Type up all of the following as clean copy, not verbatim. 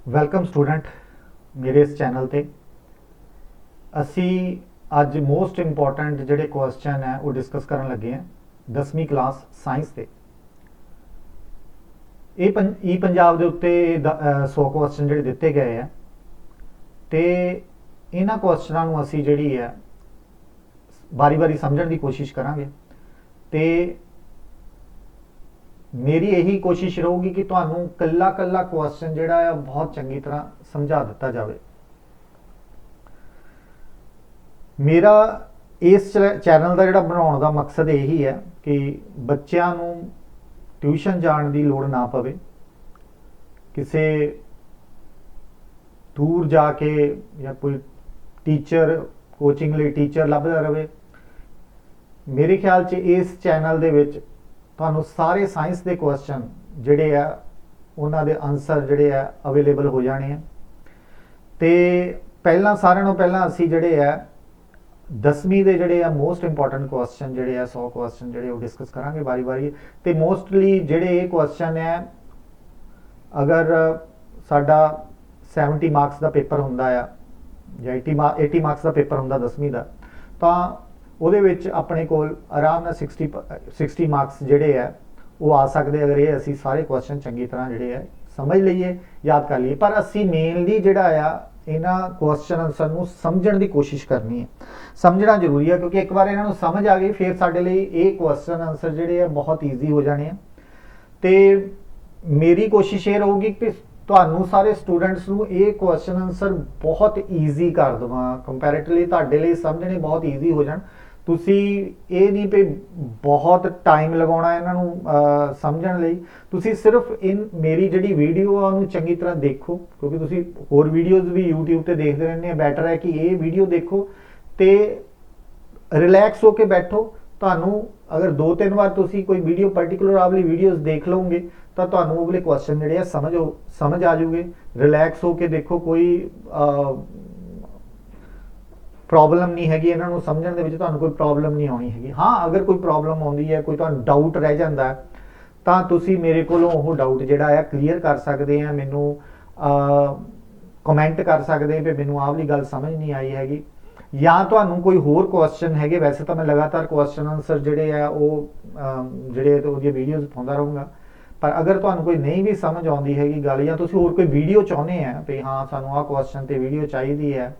Welcome student ਮੇਰੇ ਇਸ channel ਤੇ ਅਸੀਂ ਅੱਜ ਮੋਸਟ ਇੰਪੋਰਟੈਂਟ ਜਿਹੜੇ ਕੁਐਸਚਨ ਹੈ ਉਹ ਡਿਸਕਸ ਕਰਨ ਲੱਗੇ ਹਾਂ 10ਵੀਂ ਕਲਾਸ ਸਾਇੰਸ ਦੇ। ਇਹ ਪੰਜਾਬ ਦੇ ਉੱਤੇ 100 ਕੁਐਸਚਨ ਜਿਹੜੇ ਦਿੱਤੇ ਗਏ ਆ ਤੇ ਇਹਨਾਂ ਕੁਐਸਚਨਾਂ ਨੂੰ ਅਸੀਂ ਜਿਹੜੀ ਹੈ ਬਾਰੀ-ਬਾਰੀ ਸਮਝਣ ਦੀ ਕੋਸ਼ਿਸ਼ ਕਰਾਂਗੇ ਤੇ ਮੇਰੀ यही कोशिश ਰਹੂਗੀ कि ਤੁਹਾਨੂੰ ਕੱਲਾ ਕੱਲਾ ਕੁਐਸਚਨ ਜਿਹੜਾ ਹੈ ਬਹੁਤ ਚੰਗੀ ਤਰ੍ਹਾਂ ਸਮਝਾ ਦਿੱਤਾ ਜਾਵੇ। ਮੇਰਾ ਇਸ ਚੈਨਲ ਦਾ ਜਿਹੜਾ ਬਣਾਉਣ ਦਾ ਮਕਸਦ ਇਹੀ ਹੈ ਕਿ ਬੱਚਿਆਂ ਨੂੰ ਟਿਊਸ਼ਨ ਜਾਣ ਦੀ ਲੋੜ ਨਾ ਪਵੇ, ਕਿਸੇ ਦੂਰ ਜਾ ਕੇ ਜਾਂ ਕੋਈ ਟੀਚਰ ਕੋਚਿੰਗ ਲਈ ਟੀਚਰ ਲੱਭਦਾ ਰਹੇ। ਮੇਰੇ ਖਿਆਲ 'ਚ ਇਸ ਚੈਨਲ ਦੇ ਵਿੱਚ ਤੁਹਾਨੂੰ ਸਾਰੇ ਸਾਇੰਸ ਦੇ ਕੁਐਸਚਨ ਜਿਹੜੇ ਆ ਉਹਨਾਂ ਦੇ ਆਨਸਰ ਜਿਹੜੇ ਆ ਅਵੇਲੇਬਲ ਹੋ ਜਾਣੇ ਆ। ਤੇ ਪਹਿਲਾਂ ਸਾਰਿਆਂ ਨੂੰ ਪਹਿਲਾਂ ਅਸੀਂ ਜਿਹੜੇ ਆ 10ਵੀਂ ਦੇ ਜਿਹੜੇ ਆ ਮੋਸਟ ਇੰਪੋਰਟੈਂਟ ਕੁਐਸਚਨ ਜਿਹੜੇ ਆ 100 ਕੁਐਸਚਨ ਜਿਹੜੇ ਉਹ ਡਿਸਕਸ ਕਰਾਂਗੇ ਵਾਰੀ-ਵਾਰੀ। ਤੇ ਮੋਸਟਲੀ ਜਿਹੜੇ ਇਹ ਕੁਐਸਚਨ ਹੈ, ਅਗਰ ਸਾਡਾ 70 ਮਾਰਕਸ ਦਾ ਪੇਪਰ ਹੁੰਦਾ ਆ ਜਾਂ 80 ਮਾਰਕਸ ਦਾ ਪੇਪਰ ਹੁੰਦਾ 10ਵੀਂ ਦਾ, ਤਾਂ ਉਹਦੇ ਵਿੱਚ ਆਪਣੇ ਕੋਲ ਆਰਾਮ ਨਾਲ 60 ਮਾਰਕਸ ਜਿਹੜੇ ਆ ਉਹ ਆ ਸਕਦੇ ਅਗਰ ਇਹ ਅਸੀਂ ਸਾਰੇ ਕੁਐਸਚਨ ਚੰਗੀ ਤਰ੍ਹਾਂ ਜਿਹੜੇ ਆ ਸਮਝ ਲਈਏ, ਯਾਦ ਕਰ ਲਈਏ। ਪਰ ਅਸੀਂ ਮੇਨਲੀ ਜਿਹੜਾ ਆ ਇਹਨਾਂ ਕੁਐਸਚਨ ਆਨਸਰ ਨੂੰ ਸਮਝਣ ਦੀ ਕੋਸ਼ਿਸ਼ ਕਰਨੀ ਹੈ। ਸਮਝਣਾ ਜ਼ਰੂਰੀ ਹੈ ਕਿਉਂਕਿ ਇੱਕ ਵਾਰ ਇਹਨਾਂ ਨੂੰ ਸਮਝ ਆ ਗਈ ਫਿਰ ਸਾਡੇ ਲਈ ਇਹ ਕੁਐਸਚਨ ਆਨਸਰ ਜਿਹੜੇ ਆ ਬਹੁਤ ਈਜ਼ੀ ਹੋ ਜਾਣੇ ਆ। ਤੇ ਮੇਰੀ ਕੋਸ਼ਿਸ਼ ਇਹ ਰਹੂਗੀ ਕਿ ਤੁਹਾਨੂੰ ਸਾਰੇ ਸਟੂਡੈਂਟਸ ਨੂੰ ਇਹ ਕੁਐਸਚਨ ਆਨਸਰ ਬਹੁਤ ਈਜ਼ੀ ਕਰ ਦਵਾਂ, ਕੰਪੈਰੀਟਿਵਲੀ ਤੁਹਾਡੇ ਲਈ ਸਮਝਣੇ ਬਹੁਤ ਈਜ਼ੀ ਹੋ ਜਾਣ। ਤੁਸੀਂ ਇਹ ਨਹੀਂ ਕਿ ਬਹੁਤ ਟਾਈਮ ਲਗਾਉਣਾ ਇਹਨਾਂ ਨੂੰ ਸਮਝਣ ਲਈ। ਤੁਸੀਂ ਸਿਰਫ ਮੇਰੀ ਜਿਹੜੀ ਵੀਡੀਓ ਆ ਉਹਨੂੰ ਚੰਗੀ ਤਰ੍ਹਾਂ ਦੇਖੋ, ਕਿਉਂਕਿ ਤੁਸੀਂ ਹੋਰ ਵੀਡੀਓਜ਼ ਵੀ YouTube ਤੇ ਦੇਖਦੇ ਰਹਿੰਦੇ ਆ। ਬੈਟਰ ਹੈ ਕਿ ਇਹ ਵੀਡੀਓ ਦੇਖੋ ਤੇ ਰਿਲੈਕਸ ਹੋ ਕੇ ਬੈਠੋ। ਤੁਹਾਨੂੰ ਅਗਰ 2-3 ਵਾਰ ਤੁਸੀਂ ਕੋਈ ਵੀਡੀਓ ਪਾਰਟਿਕੂਲਰ ਆਵਲੀ ਵੀਡੀਓਜ਼ ਦੇਖ ਲਓਗੇ ਤਾਂ ਤੁਹਾਨੂੰ ਉਹ ਵਾਲੇ ਕੁਐਸਚਨ ਜਿਹੜੇ ਆ ਸਮਝ ਆ ਜਾਊਗੇ। ਰਿਲੈਕਸ ਹੋ ਕੇ ਦੇਖੋ, ਕੋਈ ਪ੍ਰੋਬਲਮ ਨਹੀਂ ਹੈਗੀ ਇਹਨਾਂ ਨੂੰ ਸਮਝਣ ਦੇ ਵਿੱਚ, ਤੁਹਾਨੂੰ ਕੋਈ ਪ੍ਰੋਬਲਮ ਨਹੀਂ ਆਉਣੀ ਹੈਗੀ। ਹਾਂ, ਅਗਰ ਕੋਈ ਪ੍ਰੋਬਲਮ ਆਉਂਦੀ ਹੈ, ਕੋਈ ਤੁਹਾਨੂੰ ਡਾਊਟ ਰਹਿ ਜਾਂਦਾ ਤਾਂ ਤੁਸੀਂ ਮੇਰੇ ਕੋਲੋਂ ਉਹ ਡਾਊਟ ਜਿਹੜਾ ਆ ਕਲੀਅਰ ਕਰ ਸਕਦੇ ਆ। ਮੈਨੂੰ ਕਮੈਂਟ ਕਰ ਸਕਦੇ ਵੀ ਮੈਨੂੰ ਆਹ ਵਾਲੀ ਗੱਲ ਸਮਝ ਨਹੀਂ ਆਈ ਹੈਗੀ, ਜਾਂ ਤੁਹਾਨੂੰ ਕੋਈ ਹੋਰ ਕੁਐਸਚਨ ਹੈਗੇ। ਵੈਸੇ ਤਾਂ ਮੈਂ ਲਗਾਤਾਰ ਕੁਐਸਚਨ ਆਨਸਰ ਜਿਹੜੇ ਆ ਉਹ ਜਿਹੜੇ ਉਹਦੀਆਂ ਵੀਡੀਓਜ਼ ਪਾਉਂਦਾ ਰਹੂੰਗਾ, ਪਰ ਅਗਰ ਤੁਹਾਨੂੰ ਕੋਈ ਨਹੀਂ ਵੀ ਸਮਝ ਆਉਂਦੀ ਹੈਗੀ ਗੱਲ, ਜਾਂ ਤੁਸੀਂ ਹੋਰ ਕੋਈ ਵੀਡੀਓ ਚਾਹੁੰਦੇ ਆ ਵੀ ਹਾਂ ਸਾਨੂੰ ਆਹ ਕੁਐਸਚਨ ਤੇ ਵੀਡੀਓ ਚਾਹੀਦੀ ਹੈ,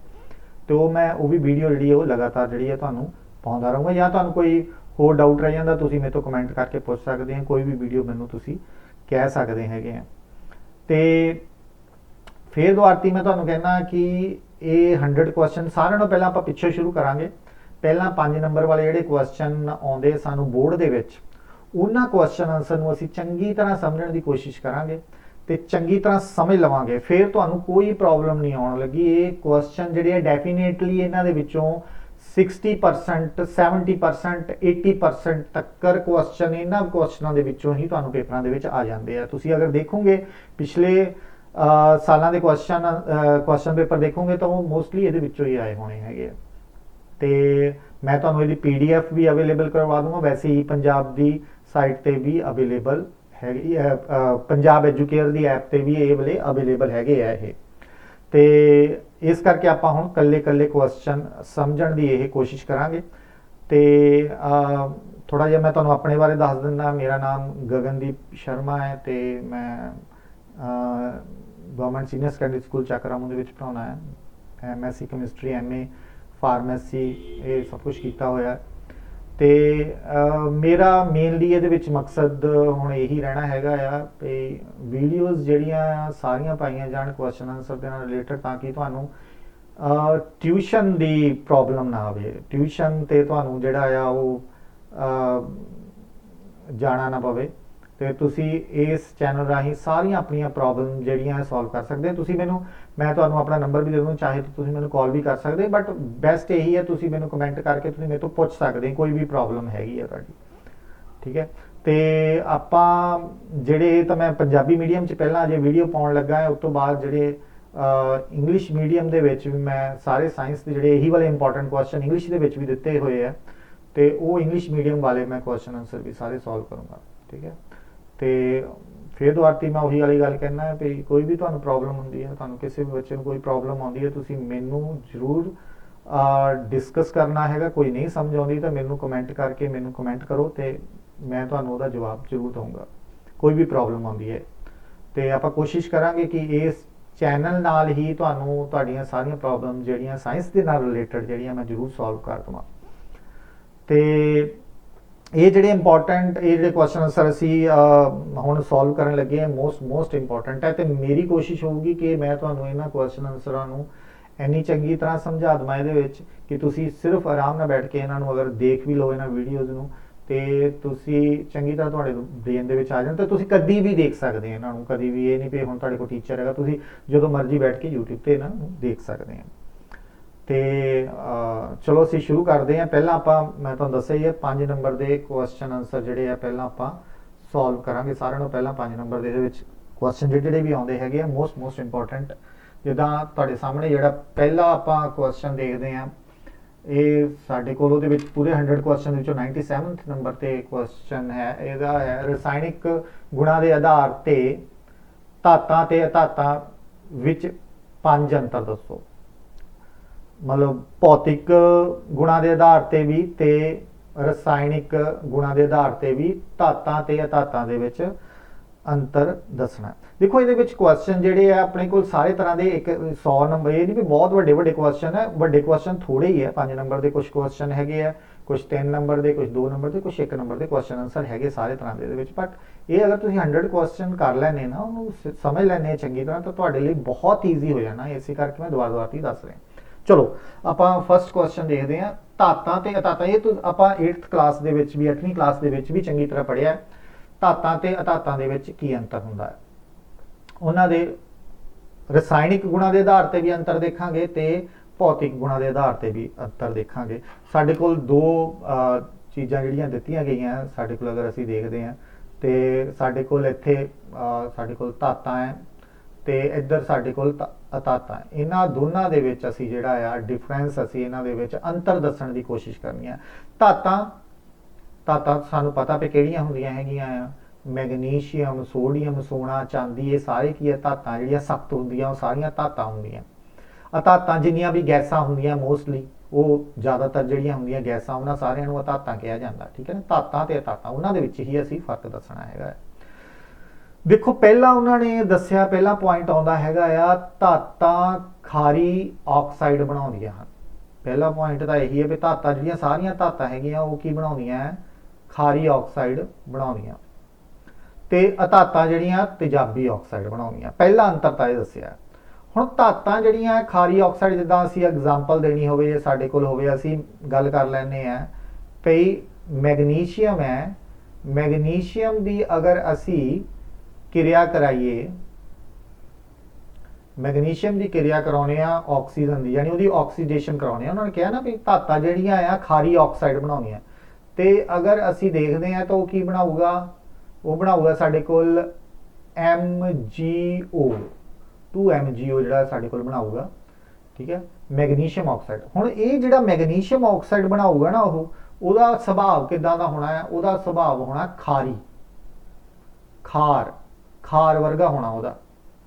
ਤੇ ਉਹ ਵੀ ਵੀਡੀਓ ਜਿਹੜੀ ਹੈ ਉਹ ਲਗਾਤਾਰ ਜਿਹੜੀ ਹੈ ਤੁਹਾਨੂੰ ਪਾਉਂਦਾ ਰਹੂੰਗਾ। ਜਾਂ ਤੁਹਾਨੂੰ ਕੋਈ ਹੋਰ ਡਾਊਟ ਰਹਿ ਜਾਂਦਾ ਤੁਸੀਂ ਮੇਰੇ ਤੋਂ ਕਮੈਂਟ ਕਰਕੇ ਪੁੱਛ ਸਕਦੇ ਆ, ਕੋਈ ਵੀ ਵੀਡੀਓ ਮੈਨੂੰ ਤੁਸੀਂ ਕਹਿ ਸਕਦੇ ਹੈਗੇ ਆ। ਤੇ ਫਿਰ ਦੁਆਰਤੀ ਮੈਂ ਤੁਹਾਨੂੰ ਕਹਿੰਦਾ ਕਿ ਇਹ 100 ਕੁਐਸਚਨ ਸਾਰਿਆਂ ਨੂੰ ਪਹਿਲਾਂ ਆਪਾਂ ਪਿੱਛੇ ਸ਼ੁਰੂ ਕਰਾਂਗੇ। ਪਹਿਲਾਂ 5 ਨੰਬਰ ਵਾਲੇ ਜਿਹੜੇ ਕੁਐਸਚਨ ਆਉਂਦੇ ਸਾਨੂੰ ਬੋਰਡ ਦੇ ਵਿੱਚ, ਉਹਨਾਂ ਕੁਐਸਚਨ ਆਨਸਰ ਨੂੰ ਅਸੀਂ ਚੰਗੀ ਤਰ੍ਹਾਂ ਸਮਝਣ ਦੀ ਕੋਸ਼ਿਸ਼ ਕਰਾਂਗੇ ਤੇ ਚੰਗੀ ਤਰ੍ਹਾਂ ਸਮਝ ਲਵਾਂਗੇ। ਫਿਰ ਤੁਹਾਨੂੰ ਕੋਈ ਪ੍ਰੋਬਲਮ ਨਹੀਂ ਆਉਣ ਲੱਗੀ। ਇਹ ਕੁਐਸਚਨ ਜਿਹੜੇ ਆ ਡੈਫੀਨੇਟਲੀ ਇਹਨਾਂ ਦੇ ਵਿੱਚੋਂ 60%, 70%, 80% ਤੱਕਰ ਕੁਐਸਚਨ ਇਹਨਾਂ ਕੁਐਸਚਨਾਂ ਦੇ ਵਿੱਚੋਂ ਹੀ ਤੁਹਾਨੂੰ ਪੇਪਰਾਂ ਦੇ ਵਿੱਚ ਆ ਜਾਂਦੇ ਆ। ਤੁਸੀਂ ਅਗਰ ਦੇਖੋਗੇ ਪਿਛਲੇ ਸਾਲਾਂ ਦੇ ਕੁਐਸਚਨ ਪੇਪਰ ਦੇਖੋਗੇ ਤਾਂ ਉਹ ਮੋਸਟਲੀ ਇਹਦੇ ਵਿੱਚੋਂ ਹੀ ਆਏ ਹੋਣੇ ਹੈਗੇ ਆ। ਤੇ ਮੈਂ ਤੁਹਾਨੂੰ ਇਹਦੀ PDF ਵੀ ਅਵੇਲੇਬਲ ਕਰਵਾ ਦੂੰਗਾ। ਵੈਸੇ ਹੀ ਪੰਜਾਬ ਦੀ ਸਾਈਟ ਤੇ ਵੀ ਅਵੇਲੇਬਲ ਹੈਗੀ, ਪੰਜਾਬ ਐਜੂਕੇਅਰ ਦੀ ਐਪ ਤੇ ਵੀ ਇਹ ਵਾਲੇ ਅਵੇਲੇਬਲ ਹੈਗੇ ਆ ਇਹ। ਤੇ ਇਸ ਕਰਕੇ ਆਪਾਂ ਹੁਣ ਕੱਲੇ ਕੁਐਸਚਨ ਸਮਝਣ ਦੀ ਇਹ ਕੋਸ਼ਿਸ਼ ਕਰਾਂਗੇ। ਤੇ ਥੋੜਾ ਜਿਹਾ ਮੈਂ ਤੁਹਾਨੂੰ ਆਪਣੇ ਬਾਰੇ ਦੱਸ ਦਿੰਦਾ। ਮੇਰਾ ਨਾਮ ਗਗਨਦੀਪ ਸ਼ਰਮਾ ਹੈ ਤੇ ਮੈਂ ਗਵਰਨਮੈਂਟ ਸੀਨੀਅਰ ਸੈਕੰਡਰੀ ਸਕੂਲ ਚੱਕਰਾਮੂ ਦੇ ਵਿੱਚ ਪੜ੍ਹਾਉਣਾ ਹੈ। MSc ਕੈਮਿਸਟਰੀ, MA ਫਾਰਮੇਸੀ, ਇਹ ਸਭ ਕੁਝ ਕੀਤਾ ਹੋਇਆ। ਤੇ ਮੇਰਾ ਮੇਨਲੀ ਇਹਦੇ ਵਿੱਚ ਮਕਸਦ ਹੁਣ ਇਹੀ ਰਹਿਣਾ ਹੈਗਾ ਆ ਕਿ ਵੀਡੀਓਜ਼ ਜਿਹੜੀਆਂ ਸਾਰੀਆਂ ਪਾਈਆਂ ਜਾਣ ਕੁਐਸਚਨ ਆਨਸਰ ਦੇ ਨਾਲ ਰਿਲੇਟਡ, ਤਾਂ ਕਿ ਤੁਹਾਨੂੰ ਟਿਊਸ਼ਨ ਦੀ ਪ੍ਰੋਬਲਮ ਨਾ ਆਵੇ, ਟਿਊਸ਼ਨ ਤੇ ਤੁਹਾਨੂੰ ਜਿਹੜਾ ਆ ਉਹ ਜਾਣਾ ਨਾ ਪਵੇ। ਤੇ ਤੁਸੀਂ ਇਸ ਚੈਨਲ ਰਾਹੀਂ ਸਾਰੀਆਂ ਆਪਣੀਆਂ ਪ੍ਰੋਬਲਮ ਜਿਹੜੀਆਂ ਸੋਲਵ ਕਰ ਸਕਦੇ ਹੋ। ਮੈਂ ਤੁਹਾਨੂੰ ਆਪਣਾ ਨੰਬਰ ਵੀ ਦੇ ਦੂੰ, ਚਾਹੇ ਤਾਂ ਤੁਸੀਂ ਮੈਨੂੰ ਕਾਲ ਵੀ ਕਰ ਸਕਦੇ, ਬਟ ਬੈਸਟ ਇਹੀ ਹੈ ਤੁਸੀਂ ਮੈਨੂੰ ਕਮੈਂਟ ਕਰਕੇ ਤੁਸੀਂ ਮੇਰੇ ਤੋਂ ਪੁੱਛ ਸਕਦੇ ਕੋਈ ਵੀ ਪ੍ਰੋਬਲਮ ਹੈਗੀ ਹੈ ਤੁਹਾਡੀ, ਠੀਕ ਹੈ। ਤੇ ਆਪਾਂ ਜਿਹੜੇ ਤਾਂ ਮੈਂ ਪੰਜਾਬੀ ਮੀਡੀਅਮ 'ਚ ਪਹਿਲਾਂ ਅਜੇ ਵੀਡੀਓ ਪਾਉਣ ਲੱਗਾ ਹੈ, ਉਸ ਤੋਂ ਬਾਅਦ ਜਿਹੜੇ ਇੰਗਲਿਸ਼ ਮੀਡੀਅਮ ਦੇ ਵਿੱਚ ਵੀ ਮੈਂ ਸਾਰੇ ਸਾਇੰਸ ਦੇ ਜਿਹੜੇ ਇਹੀ ਵਾਲੇ ਇੰਪੋਰਟੈਂਟ ਕੁਐਸਚਨ ਇੰਗਲਿਸ਼ ਦੇ ਵਿੱਚ ਵੀ ਦਿੱਤੇ ਹੋਏ ਆ, ਤੇ ਉਹ ਇੰਗਲਿਸ਼ ਮੀਡੀਅਮ ਵਾਲੇ ਮੈਂ ਕੁਐਸਚਨ ਆਨਸਰ ਵੀ ਸਾਰੇ ਸੋਲਵ ਕਰੂੰਗਾ, ਠੀਕ ਹੈ। ਤੇ ਫਿਰ ਦੁਆਰਤੀ ਮੈਂ ਉਹੀ ਵਾਲੀ ਗੱਲ ਕਹਿਣਾ ਹੈ ਵੀ ਕੋਈ ਵੀ ਤੁਹਾਨੂੰ ਪ੍ਰੋਬਲਮ ਹੁੰਦੀ ਹੈ, ਤੁਹਾਨੂੰ ਕਿਸੇ ਵੀ ਬੱਚੇ ਨੂੰ ਕੋਈ ਪ੍ਰੋਬਲਮ ਆਉਂਦੀ ਹੈ, ਤੁਸੀਂ ਮੈਨੂੰ ਜ਼ਰੂਰ ਡਿਸਕਸ ਕਰਨਾ ਹੈਗਾ। ਕੋਈ ਨਹੀਂ ਸਮਝ ਆਉਂਦੀ ਤਾਂ ਮੈਨੂੰ ਕਮੈਂਟ ਕਰਕੇ ਮੈਨੂੰ ਕਮੈਂਟ ਕਰੋ ਤੇ ਮੈਂ ਤੁਹਾਨੂੰ ਉਹਦਾ ਜਵਾਬ ਜ਼ਰੂਰ ਦਊਂਗਾ। ਕੋਈ ਵੀ ਪ੍ਰੋਬਲਮ ਆਉਂਦੀ ਹੈ ਤੇ ਆਪਾਂ ਕੋਸ਼ਿਸ਼ ਕਰਾਂਗੇ ਕਿ ਇਸ ਚੈਨਲ ਨਾਲ ਹੀ ਤੁਹਾਨੂੰ ਤੁਹਾਡੀਆਂ ਸਾਰੀਆਂ ਪ੍ਰੋਬਲਮ ਜਿਹੜੀਆਂ ਸਾਇੰਸ ਦੇ ਨਾਲ ਰਿਲੇਟਡ ਜਿਹੜੀਆਂ ਮੈਂ ਜ਼ਰੂਰ ਸੋਲਵ ਕਰ ਦਵਾਂ। ਤੇ ਇਹ ਜਿਹੜੇ ਇੰਪੋਰਟੈਂਟ ਇਹ ਜਿਹੜੇ ਕੁਐਸਚਨ ਆਨਸਰ ਅਸੀਂ ਹੁਣ ਸੋਲਵ ਕਰਨ ਲੱਗੇ ਹਾਂ ਮੋਸਟ ਇੰਪੋਰਟੈਂਟ ਹੈ ਤੇ ਮੇਰੀ ਕੋਸ਼ਿਸ਼ ਹੋਊਗੀ ਕਿ ਮੈਂ ਤੁਹਾਨੂੰ ਇਹਨਾਂ ਕੁਐਸਚਨ ਆਨਸਰਾਂ ਨੂੰ ਇੰਨੀ ਚੰਗੀ ਤਰ੍ਹਾਂ ਸਮਝਾ ਦਵਾਂ ਇਹਦੇ ਵਿੱਚ ਕਿ ਤੁਸੀਂ ਸਿਰਫ ਆਰਾਮ ਨਾਲ ਬੈਠ ਕੇ ਇਹਨਾਂ ਨੂੰ ਅਗਰ ਦੇਖ ਵੀ ਲਓ ਇਹਨਾਂ ਵੀਡੀਓਜ਼ ਨੂੰ ਤੇ ਤੁਸੀਂ ਚੰਗੀ ਤਰ੍ਹਾਂ ਤੁਹਾਡੇ ਬ੍ਰੇਨ ਦੇ ਵਿੱਚ ਆ ਜਾਣ ਤੇ ਤੁਸੀਂ ਕਦੀ ਵੀ ਦੇਖ ਸਕਦੇ ਹੋ ਇਹਨਾਂ ਨੂੰ। ਕਦੀ ਵੀ ਇਹ ਨਹੀਂ ਕਿ ਹੁਣ ਤੁਹਾਡੇ ਕੋਲ ਟੀਚਰ ਹੈਗਾ, ਤੁਸੀਂ ਜਦੋਂ ਮਰਜ਼ੀ ਬੈਠ ਕੇ YouTube ਤੇ ਇਹਨਾਂ ਨੂੰ ਦੇਖ ਸਕਦੇ ਹੋ। ਤੇ ਚਲੋ ਅਸੀਂ ਸ਼ੁਰੂ ਕਰਦੇ ਹਾਂ। ਪਹਿਲਾਂ ਆਪਾਂ ਮੈਂ ਤੁਹਾਨੂੰ ਦੱਸਿਆ ਹੀ ਹੈ 5 ਨੰਬਰ ਦੇ ਕੁਐਸਚਨ ਆਨਸਰ ਜਿਹੜੇ ਆ ਪਹਿਲਾਂ ਆਪਾਂ ਸੋਲਵ ਕਰਾਂਗੇ। ਸਾਰਿਆਂ ਨੂੰ ਪਹਿਲਾਂ 5 ਨੰਬਰ ਦੇ ਵਿੱਚ ਕੁਐਸਚਨ ਜਿਹੜੇ ਵੀ ਆਉਂਦੇ ਹੈਗੇ ਆ ਮੋਸਟ ਇੰਪੋਰਟੈਂਟ। ਜਿੱਦਾਂ ਤੁਹਾਡੇ ਸਾਹਮਣੇ ਜਿਹੜਾ ਪਹਿਲਾ ਆਪਾਂ ਕੁਐਸਚਨ ਦੇਖਦੇ ਹਾਂ ਇਹ ਸਾਡੇ ਕੋਲ ਉਹਦੇ ਵਿੱਚ ਪੂਰੇ 100 ਕੁਐਸਚਨ ਵਿੱਚੋਂ 97th ਨੰਬਰ ਤੇ ਕੁਐਸਚਨ ਹੈ। ਇਹਦਾ ਹੈ ਰਸਾਇਣਿਕ ਗੁਣਾਂ ਦੇ ਆਧਾਰ ਤੇ ਧਾਤਾਂ ਤੇ ਅਧਾਤਾਂ ਵਿੱਚ 5 ਅੰਤਰ ਦੱਸੋ। ਮਤਲਬ ਭੌਤਿਕ ਗੁਣਾਂ ਦੇ ਆਧਾਰ ਤੇ ਵੀ ਤੇ ਰਸਾਇਣਿਕ ਗੁਣਾਂ ਦੇ ਆਧਾਰ ਤੇ ਵੀ ਧਾਤਾਂ ਤੇ ਅਧਾਤਾਂ ਦੇ ਵਿੱਚ ਅੰਤਰ ਦੱਸਣਾ। ਦੇਖੋ ਇਹਦੇ ਵਿੱਚ ਕੁਐਸਚਨ ਜਿਹੜੇ ਆ ਆਪਣੇ ਕੋਲ ਸਾਰੇ ਤਰ੍ਹਾਂ ਦੇ ਇੱਕ 100 ਨੰਬਰ ਇਹ ਨਹੀਂ ਵੀ ਬਹੁਤ ਵੱਡੇ ਕੁਐਸਚਨ ਹੈ, ਵੱਡੇ ਕੁਐਸਚਨ ਥੋੜੇ ਹੀ ਹੈ। 5 ਨੰਬਰ ਦੇ ਕੁਝ ਕੁਐਸਚਨ ਹੈਗੇ ਆ, ਕੁਝ 3 ਨੰਬਰ ਦੇ, ਕੁਝ 2 ਨੰਬਰ ਦੇ, ਕੁਝ 1 ਨੰਬਰ ਦੇ ਕੁਐਸਚਨ ਆਨਸਰ ਹੈਗੇ ਸਾਰੇ ਤਰ੍ਹਾਂ ਦੇ ਵਿੱਚ। ਬਟ ਇਹ ਅਗਰ ਤੁਸੀਂ 100 ਕੁਐਸਚਨ ਕਰ ਲੈਣੇ ਨਾ, ਉਹਨੂੰ ਸਮਝ ਲੈਣੇ ਚੰਗੀ ਤਰ੍ਹਾਂ ਤਾਂ ਤੁਹਾਡੇ ਲਈ ਬਹੁਤ ਈਜ਼ੀ ਹੋ ਜਾਣਾ। ਇਸੇ ਕਰਕੇ ਮੈਂ ਦੁਬਾਰਾ ਹੀ ਦੱਸ ਰਿਹਾ। ਚਲੋ ਆਪਾਂ ਫਸਟ ਕੁਐਸਚਨ ਦੇਖਦੇ ਹਾਂ ਧਾਤਾਂ ਤੇ ਅਧਾਤਾਂ। ਇਹ ਆਪਾਂ 8th ਕਲਾਸ ਦੇ ਵਿੱਚ ਵੀ 8ਵੀਂ ਕਲਾਸ ਦੇ ਵਿੱਚ ਵੀ ਚੰਗੀ ਤਰ੍ਹਾਂ ਪੜ੍ਹਿਆ। ਧਾਤਾਂ ਤੇ ਅਧਾਤਾਂ ਦੇ ਵਿੱਚ ਕੀ ਅੰਤਰ ਹੁੰਦਾ ਹੈ, ਉਹਨਾਂ ਦੇ ਰਸਾਇਣਿਕ ਗੁਣਾਂ ਦੇ ਆਧਾਰ ਤੇ ਵੀ ਅੰਤਰ ਦੇਖਾਂਗੇ ਤੇ ਭੌਤਿਕ ਗੁਣਾਂ ਦੇ ਆਧਾਰ ਤੇ ਵੀ ਅੰਤਰ ਦੇਖਾਂਗੇ। ਸਾਡੇ ਕੋਲ ਦੋ ਚੀਜ਼ਾਂ ਜਿਹੜੀਆਂ ਦਿੱਤੀਆਂ ਗਈਆਂ ਸਾਡੇ ਕੋਲ ਅਗਰ ਅਸੀਂ ਦੇਖਦੇ ਹਾਂ ਤੇ ਸਾਡੇ ਕੋਲ ਇੱਥੇ ਸਾਡੇ ਕੋਲ ਧਾਤਾਂ ਹੈ ਤੇ ਇੱਧਰ ਸਾਡੇ ਕੋਲ ਅਧਾਤਾਂ ਹੈ। ਇਹਨਾਂ ਦੋਨਾਂ ਦੇ ਵਿੱਚ ਅਸੀਂ ਜਿਹੜਾ ਆ ਡਿਫਰੈਂਸ ਅਸੀਂ ਇਹਨਾਂ ਦੇ ਵਿੱਚ ਅੰਤਰ ਦੱਸਣ ਦੀ ਕੋਸ਼ਿਸ਼ ਕਰਨੀ ਹੈ। ਧਾਤਾਂ ਸਾਨੂੰ ਪਤਾ ਵੀ ਕਿਹੜੀਆਂ ਹੁੰਦੀਆਂ ਹੈਗੀਆਂ ਆ, ਮੈਗਨੀਸ਼ੀਅਮ, ਸੋਡੀਅਮ, ਸੋਨਾ, ਚਾਂਦੀ, ਇਹ ਸਾਰੇ ਕੀ ਹੈ ਧਾਤਾਂ ਜਿਹੜੀਆਂ ਸਖਤ ਹੁੰਦੀਆਂ ਉਹ ਸਾਰੀਆਂ ਧਾਤਾਂ ਹੁੰਦੀਆਂ। ਅਧਾਤਾਂ ਜਿੰਨੀਆਂ ਵੀ ਗੈਸਾਂ ਹੁੰਦੀਆਂ ਮੋਸਟਲੀ ਉਹ ਜ਼ਿਆਦਾਤਰ ਜਿਹੜੀਆਂ ਹੁੰਦੀਆਂ ਗੈਸਾਂ ਉਹਨਾਂ ਸਾਰਿਆਂ ਨੂੰ ਅਧਾਤਾਂ ਕਿਹਾ ਜਾਂਦਾ। ਠੀਕ ਹੈ ਨਾ। ਧਾਤਾਂ ਤੇ ਅਧਾਤਾਂ ਉਹਨਾਂ ਦੇ ਵਿੱਚ ਹੀ ਅਸੀਂ ਫਰਕ ਦੱਸਣਾ ਹੈਗਾ। ਦੇਖੋ ਪਹਿਲਾਂ ਉਹਨਾਂ ਨੇ ਦੱਸਿਆ, ਪਹਿਲਾ ਪੁਆਇੰਟ ਆਉਂਦਾ ਹੈਗਾ ਆ ਧਾਤਾਂ ਖਾਰੀ ਆਕਸਾਈਡ ਬਣਾਉਂਦੀਆਂ ਹਨ। ਪਹਿਲਾ ਪੁਆਇੰਟ ਤਾਂ ਇਹੀ ਹੈ ਵੀ ਧਾਤਾਂ ਜਿਹੜੀਆਂ ਸਾਰੀਆਂ ਧਾਤਾਂ ਹੈਗੀਆਂ ਉਹ ਕੀ ਬਣਾਉਂਦੀਆਂ ਹੈ, ਖਾਰੀ ਆਕਸਾਈਡ ਬਣਾਉਂਦੀਆਂ ਤੇ ਅਧਾਤਾਂ ਜਿਹੜੀਆਂ ਤੇਜ਼ਾਬੀ ਆਕਸਾਈਡ ਬਣਾਉਂਦੀਆਂ। ਪਹਿਲਾ ਅੰਤਰ ਤਾਂ ਇਹ ਦੱਸਿਆ। ਹੁਣ ਧਾਤਾਂ ਜਿਹੜੀਆਂ ਖਾਰੀ ਆਕਸਾਈਡ, ਜਿੱਦਾਂ ਅਸੀਂ ਐਗਜ਼ਾਮਪਲ ਦੇਣੀ ਹੋਵੇ ਜਾਂ ਸਾਡੇ ਕੋਲ ਹੋਵੇ, ਅਸੀਂ ਗੱਲ ਕਰ ਲੈਂਦੇ ਆ ਭਈ ਮੈਗਨੀਸ਼ੀਅਮ ਹੈ, ਮੈਗਨੀਸ਼ੀਅਮ ਦੀ ਅਗਰ ਅਸੀਂ ਕਿਰਿਆ ਕਰਾਈਏ, ਮੈਗਨੀਸ਼ੀਅਮ ਦੀ ਕਿਰਿਆ ਕਰਾਉਣੇ ਆ ਆਕਸੀਜਨ ਦੀ, ਯਾਨੀ ਉਹਦੀ ਆਕਸੀਡੇਸ਼ਨ ਕਰਾਉਣੇ ਆ। ਉਹਨਾਂ ਨੇ ਕਿਹਾ ਨਾ ਵੀ ਧਾਤਾਂ ਜਿਹੜੀਆਂ ਆ ਖਾਰੀ ਆਕਸਾਈਡ ਬਣਾਉਂਦੀਆਂ ਤੇ ਅਗਰ ਅਸੀਂ ਦੇਖਦੇ ਆ ਤਾਂ ਉਹ ਕੀ ਬਣਾਊਗਾ, ਉਹ ਬਣਾਊਗਾ ਸਾਡੇ ਕੋਲ MgO 2MgO ਜਿਹੜਾ ਸਾਡੇ ਕੋਲ ਬਣਾਊਗਾ। ਠੀਕ ਹੈ, ਮੈਗਨੀਸ਼ੀਅਮ ਆਕਸਾਈਡ। ਹੁਣ ਇਹ ਜਿਹੜਾ ਮੈਗਨੀਸ਼ੀਅਮ ਆਕਸਾਈਡ ਬਣਾਊਗਾ ਨਾ ਉਹਦਾ ਸੁਭਾਅ ਕਿਦਾਂ ਦਾ ਹੋਣਾ ਹੈ, ਉਹਦਾ ਸੁਭਾਅ ਹੋਣਾ ਖਾਰੀ, ਖਾਰ ਵਰਗਾ ਹੋਣਾ ਉਹਦਾ।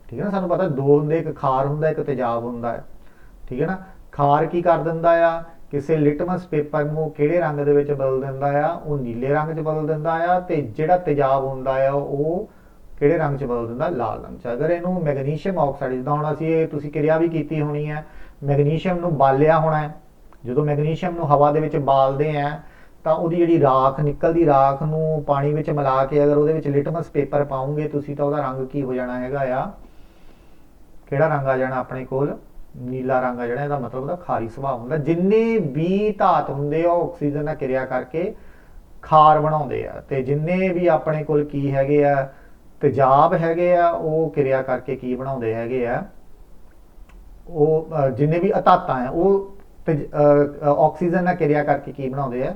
ਠੀਕ ਹੈ ਨਾ। ਸਾਨੂੰ ਪਤਾ ਦੋ ਹੁੰਦੇ, ਇੱਕ ਖਾਰ ਹੁੰਦਾ ਇੱਕ ਤੇਜ਼ਾਬ ਹੁੰਦਾ ਹੈ। ਠੀਕ ਹੈ ਨਾ। ਖਾਰ ਕੀ ਕਰ ਦਿੰਦਾ ਆ, ਕਿਸੇ ਲਿਟਮਸ ਪੇਪਰ ਨੂੰ ਕਿਹੜੇ ਰੰਗ ਦੇ ਵਿੱਚ ਬਦਲ ਦਿੰਦਾ ਆ, ਉਹ ਨੀਲੇ ਰੰਗ 'ਚ ਬਦਲ ਦਿੰਦਾ ਆ ਤੇ ਜਿਹੜਾ ਤੇਜ਼ਾਬ ਹੁੰਦਾ ਆ ਉਹ ਕਿਹੜੇ ਰੰਗ 'ਚ ਬਦਲ ਦਿੰਦਾ, ਲਾਲ ਰੰਗ 'ਚ। ਅਗਰ ਇਹਨੂੰ ਮੈਗਨੀਸ਼ੀਅਮ ਆਕਸਾਈਡ, ਜਿੱਦਾਂ ਹੁਣ ਅਸੀਂ ਇਹ ਤੁਸੀਂ ਕਿਰਿਆ ਵੀ ਕੀਤੀ ਹੋਣੀ ਹੈ, ਮੈਗਨੀਸ਼ੀਅਮ ਨੂੰ ਬਾਲਿਆ ਹੋਣਾ ਹੈ। ਜਦੋਂ ਮੈਗਨੀਸ਼ੀਅਮ ਨੂੰ ਹਵਾ ਦੇ ਵਿੱਚ ਬਾਲਦੇ ਆ ਤਾਂ ਉਹਦੀ ਜਿਹੜੀ ਰਾਖ ਨਿਕਲਦੀ, ਰਾਖ ਨੂੰ ਪਾਣੀ ਵਿੱਚ ਮਿਲਾ ਕੇ ਅਗਰ ਉਹਦੇ ਵਿੱਚ ਲਿਟਮਸ ਪੇਪਰ ਪਾਉਂਗੇ ਤੁਸੀਂ ਤਾਂ ਉਹਦਾ ਰੰਗ ਕੀ ਹੋ ਜਾਣਾ ਹੈਗਾ ਆ, ਕਿਹੜਾ ਰੰਗ ਆ ਜਾਣਾ ਆਪਣੇ ਕੋਲ, ਨੀਲਾ ਰੰਗ ਆ ਜਿਹੜਾ। ਇਹਦਾ ਮਤਲਬ ਉਹਦਾ ਖਾਰੀ ਸੁਭਾਅ ਹੁੰਦਾ। ਜਿੰਨੇ ਵੀ ਧਾਤ ਹੁੰਦੇ ਆ ਉਹ ਆਕਸੀਜਨ ਨਾਲ ਕਿਰਿਆ ਕਰਕੇ ਖਾਰ ਬਣਾਉਂਦੇ ਆ ਤੇ ਜਿੰਨੇ ਵੀ ਆਪਣੇ ਕੋਲ ਕੀ ਹੈਗੇ ਆ ਤੇਜ਼ਾਬ ਹੈਗੇ ਆ ਉਹ ਕਿਰਿਆ ਕਰਕੇ ਕੀ ਬਣਾਉਂਦੇ ਹੈਗੇ ਆ, ਉਹ ਜਿੰਨੇ ਵੀ ਅਧਾਤਾਂ ਆ ਉਹ ਆਕਸੀਜਨ ਨਾਲ ਕਿਰਿਆ ਕਰਕੇ ਕੀ ਬਣਾਉਂਦੇ ਆ,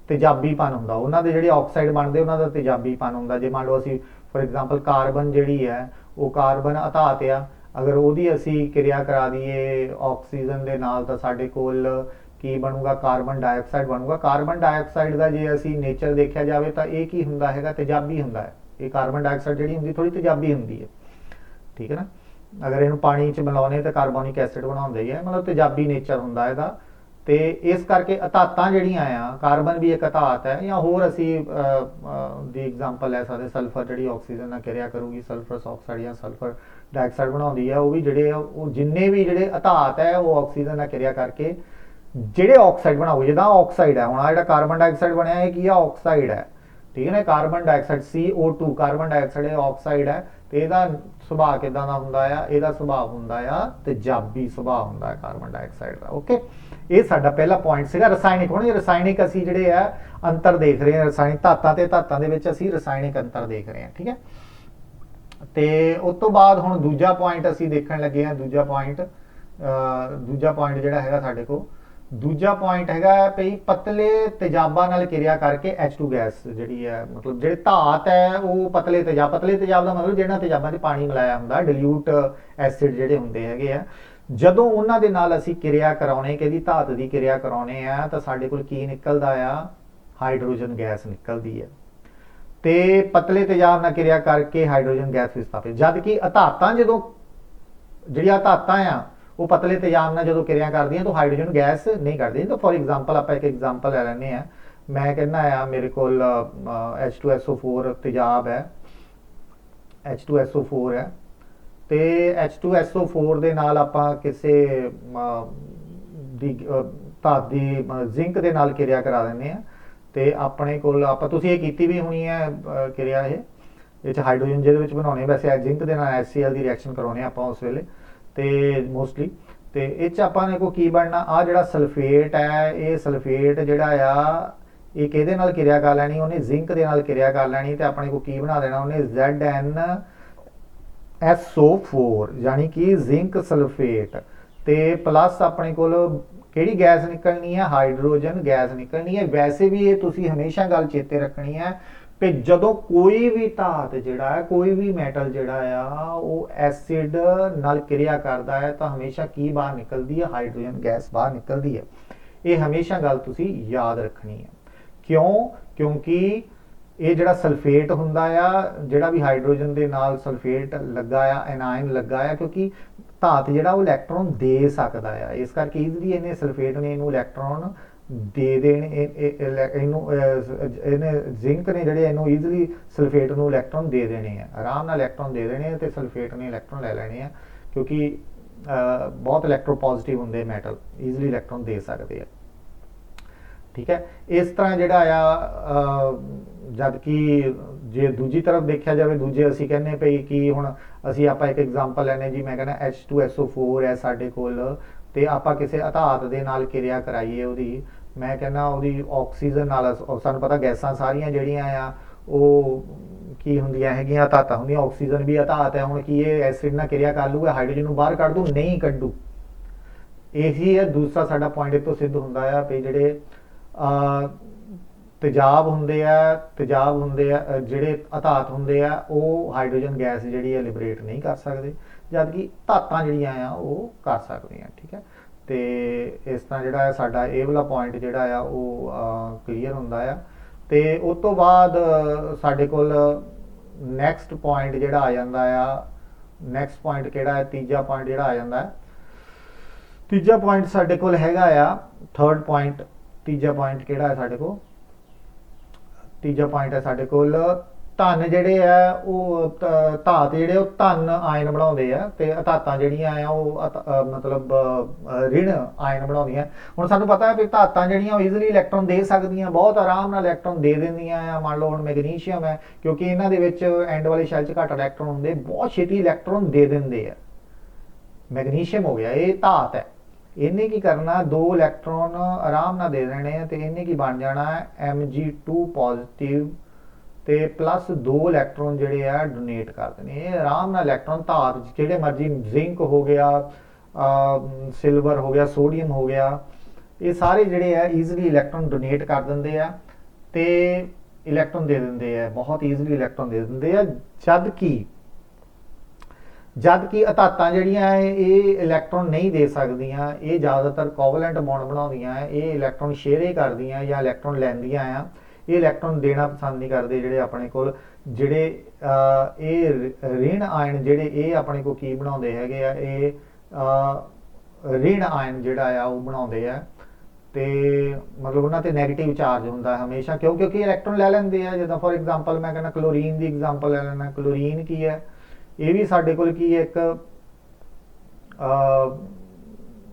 ਤੇਜ਼ਾਬੀਪਨ ਹੁੰਦਾ। ਉਹਨਾਂ ਦੇ ਜਿਹੜੇ ਆਕਸਾਈਡ ਬਣਦੇ ਉਹਨਾਂ ਦਾ ਤੇਜ਼ਾਬੀਪਨ ਹੁੰਦਾ। ਜੇ ਮੰਨ ਲਓ ਅਸੀਂ ਫੋਰ ਐਗਜ਼ਾਮਪਲ ਕਾਰਬਨ ਜਿਹੜੀ ਹੈ ਉਹ ਕਾਰਬਨ ਅਧਾਤ ਆ, ਅਗਰ ਉਹਦੀ ਅਸੀਂ ਕਿਰਿਆ ਕਰਾ ਦਈਏ ਆਕਸੀਜਨ ਦੇ ਨਾਲ ਤਾਂ ਸਾਡੇ ਕੋਲ ਕੀ ਬਣੂਗਾ, ਕਾਰਬਨ ਡਾਈਆਕਸਾਈਡ ਬਣੂਗਾ। ਕਾਰਬਨ ਡਾਈਆਕਸਾਈਡ ਦਾ ਜੇ ਅਸੀਂ ਨੇਚਰ ਦੇਖਿਆ ਜਾਵੇ ਤਾਂ ਇਹ ਕੀ ਹੁੰਦਾ ਹੈਗਾ, ਤੇਜ਼ਾਬੀ ਹੁੰਦਾ ਹੈ। ये कार्बन डाइऑक्साइड जी होंगी थोड़ी तेजाबी होंगी है, ठीक है ना। अगर इनू पानी च मिलाने तो कार्बोनिक एसिड बनाते ही है, मतलब तेजाबी नेचर होंगे इसका। तो इस करके धातां जिहड़ियां आ, कार्बन भी एक धात है, या होर असी दी एग्जाम्पल लै सकते सल्फर जी ऑक्सीजन नाल किरिया करूगी, सल्फरस ऑक्साइड या सल्फर डाइऑक्साइड बनाती है, वो भी जिहड़े जिन्ने भी जिहड़े धात है वो ऑक्सीजन नाल किरिया करके जिहड़े ऑक्साइड बनाओगे, जिदा ऑक्साइड है, हुण आ कार्बन डाइऑक्साइड बनया है कि ऑक्साइड है, ठीक है ना। Carbon dioxide CO2 carbon dioxide oxide है, तो यदा सुभाव किदां दा हुंदा आ, इहदा सुभाव हुंदा आ तेजाबी सुभाव हुंदा है कार्बन डाइऑक्साइड का। ओके, ये साडा पहला पॉइंट सीगा रसायनिक। हुण रसायनिक असी जिहड़े आ अंतर देख रहे हैं, रसायनिक धातां ते धातां दे विच असी रसायनिक अंतर देख रहे हैं, ठीक है। तो उस तो बाद हुण दूजा पॉइंट असी देखण लगे हैं, दूजा पॉइंट जिहड़ा हैगा साडे कोल, दूजा पॉइंट हैगा भई पतले तेजाबा नाल किरिया करके H2 गैस जिहड़ी है, मतलब जिहड़े धात है वो पतले तेजाब दा मतलब जिहड़ा तेजाबां 'च पानी मिलाया हुंदा, डिल्यूट एसिड जिहड़े हुंदे हैगे आ, जदों उन्हां दे नाल असीं किरिया कराउने, किहदी धात दी किरिया कराउने आ, तां साडे कोल की निकलदा आ, हाइड्रोजन गैस निकलदी है। ते पतले तेजाब नाल किरिया करके हाइड्रोजन गैस विस्थापित, जबकि धातां जदों जिहड़ियां धातां आ वो पतले तेजाब नाल जदों किरिया करदियां तो हाइड्रोजन गैस नहीं करदी। तो फॉर एग्जाम्पल आप एक एग्जाम्पल ले लैंदे आ, मैं कहना आ मेरे कोल H2SO4 तेजाब है, H2SO4 है, तो H2SO4 दे नाल आपां किसे धात दी जिंक दे नाल किरिया करा दिंदे आ, तो अपने कोल आपां तुसीं ये कीती भी होनी है किरिया, ये हाइड्रोजन जिहदे विच बनाउने, वैसे जिंक दे नाल HCl दी रिएक्शन कराउने आपां उस वेले तो मोस्टली, तो इस अपने को की बनना, आ जिहड़ा सल्फेट है, ये सल्फेट जिहड़ा आ ये किहदे नाल किरिया कर लैनी, उन्हें जिंक दे नाल किरिया कर लैनी, तो अपने को की बना देना उन्हें ZnSO4 यानी कि जिंक सल्फेट, तो प्लस अपने कोल किहड़ी गैस निकलनी है, हाइड्रोजन गैस निकलनी है। वैसे भी ये तुसीं हमेशा गल चेते रखनी है कि जदों कोई भी धात जिहड़ा है, कोई भी मैटल जिहड़ा आ वो एसिड नाल किरिया करदा है, तो हमेशा की बाहर निकलदी है, हाइड्रोजन गैस बाहर निकलदी है। ये हमेशा गल तुसीं याद रखनी है। क्यों? क्योंकि ये जिहड़ा सल्फेट हुंदा आ, जिहड़ा भी हाइड्रोजन दे नाल सल्फेट लगा आ, एनायन लगा आ, क्योंकि धात जिहड़ा वो इलैक्ट्रॉन दे सकदा आ, इस करके ईजली इहने सल्फेट ने इहनूं इलैक्ट्रॉन दे देने, इहने जिंक ने जिहड़े इहनूं ईजली सल्फेट नूं इलैक्ट्रॉन दे देने हैं, आराम नाल इलैक्ट्रॉन दे देने हैं, ते सल्फेट ने इलैक्ट्रॉन ले लेने हैं, क्योंकि बहुत इलैक्ट्रोपॉजिटिव हुंदे मैटल, ईजली इलैक्ट्रॉन दे सकते हैं, ठीक है। इस तरह जिहड़ा आ जबकि जे दूजी तरफ देखा जाए, दूजे असी कहने पई कि हुण असी आपां एक एग्जाम्पल लैने जी, मैं कहना H2SO4 है साडे कोल, ते आपां किसी धात दे नाल किरिया कराइए उहदी, मैं कहना उहदी ऑक्सीजन नाल, सानूं पता गैसां सारियां जिहड़ियां आ वो की हुंदियां हैगियां, धातां हुंदियां, ऑक्सीजन भी धात है। हुण की ये एसिड नाल किरिया कर लूगा, हाइड्रोजन नूं बाहर कढ दूं, नहीं कढू। यही है दूसरा साडा पॉइंट इत्थों सिद्ध हुंदा आ भी जिहड़े तेजाब हुंदे आ, जिहड़े धात हुंदे आ, वो हाइड्रोजन गैस जिहड़ी है लिबरेट नहीं कर सकदे, जबकि धातां जिहड़ियां आ वो कर सकदियां, ठीक है। तो इस तरह जिहड़ा साडा ये वाला पॉइंट जिहड़ा आ वो क्लीयर हुंदा आ। ते उस तो बाद साडे कोल नैक्सट पॉइंट जिहड़ा आ जांदा आ, नैक्सट पॉइंट किहड़ा है, तीजा पॉइंट जिहड़ा आ जांदा है, तीजा पॉइंट साडे कोल हैगा आ, थर्ड पॉइंट, तीजा पॉइंट किहड़ा है साडे कोल, तीजा पॉइंट है साडे कोल धन जिहड़े आ वो धात जिहड़े धन आयन बनाउंदे आ, ते धातां जिहड़ियां आ वो मतलब ऋण आयन बनाउंदियां। हुण सानूं पता है भी धातां जिहड़ियां ईजली इलैक्ट्रॉन दे सकदियां, बहुत आराम नाल इलैक्ट्रॉन दे दिंदियां आ। मान लो हुण मैगनीशियम है, क्योंकि इन्हां दे विच एंड वाली शैल च घੱਟ इलैक्ट्रॉन हुंदे, बहुत छेती इलैक्ट्रॉन दे दिंदे आ। मैगनीशियम हो गया, ये धात है, इन्हें की करना, दो इलैक्ट्रॉन आराम नाल दे देने, तो इन्हें की बन जाना है Mg2 पॉजिटिव, ते प्लस दो इलैक्ट्रॉन जिहड़े आ डोनेट कर देने, आराम नाल इलैक्ट्रॉन धात जिहड़े मर्जी, जिंक हो गया, सिल्वर हो गया, सोडियम हो गया, ये सारे जिहड़े आ ईजली इलैक्ट्रॉन डोनेट कर दिंदे आ, ते इलैक्ट्रॉन दे दिंदे आ, बहुत ईजली इलैक्ट्रॉन दे दिंदे आ। जबकि धातां जिहड़ियां ये इलैक्ट्रॉन नहीं दे सकदियां, ये ज़्यादातर कोवलेंट बॉन्ड बनाउंदियां, ये इलैक्ट्रॉन शेयर करदियां या इलैक्ट्रॉन लैंदियां आ, ये इलैक्ट्रॉन देना पसंद नहीं करते, जिहड़े अपने कोल जिहड़े ਇਹ ऋण आयन ਜਿਹੜੇ ਇਹ ਆਪਣੇ ਕੋ ਕੀ ਬਣਾਉਂਦੇ ਹੈਗੇ ਆ, ਇਹ ऋण आयन ਜਿਹੜਾ ਆ ਉਹ ਬਣਾਉਂਦੇ ਆ ਤੇ ਮਤਲਬ ਉਹਨਾਂ ਤੇ ਨੈਗੇਟਿਵ ਚਾਰਜ ਹੁੰਦਾ ਹਮੇਸ਼ਾ, ਕਿਉਂਕਿ ਇਲੈਕਟ੍ਰੋਨ ਲੈ ਲੈਂਦੇ ਆ। ਜਿੱਦਾਂ ਫੋਰ ਐਗਜ਼ਾਮਪਲ ਮੈਂ ਕਹਿੰਦਾ ਕਲੋਰੀਨ ਦੀ ਐਗਜ਼ਾਮਪਲ ਲੈ ਲੈਣਾ। ਕਲੋਰੀਨ ਕੀ ਹੈ, ਇਹ ਵੀ ਸਾਡੇ ਕੋਲ ਕੀ ਹੈ, ਇੱਕ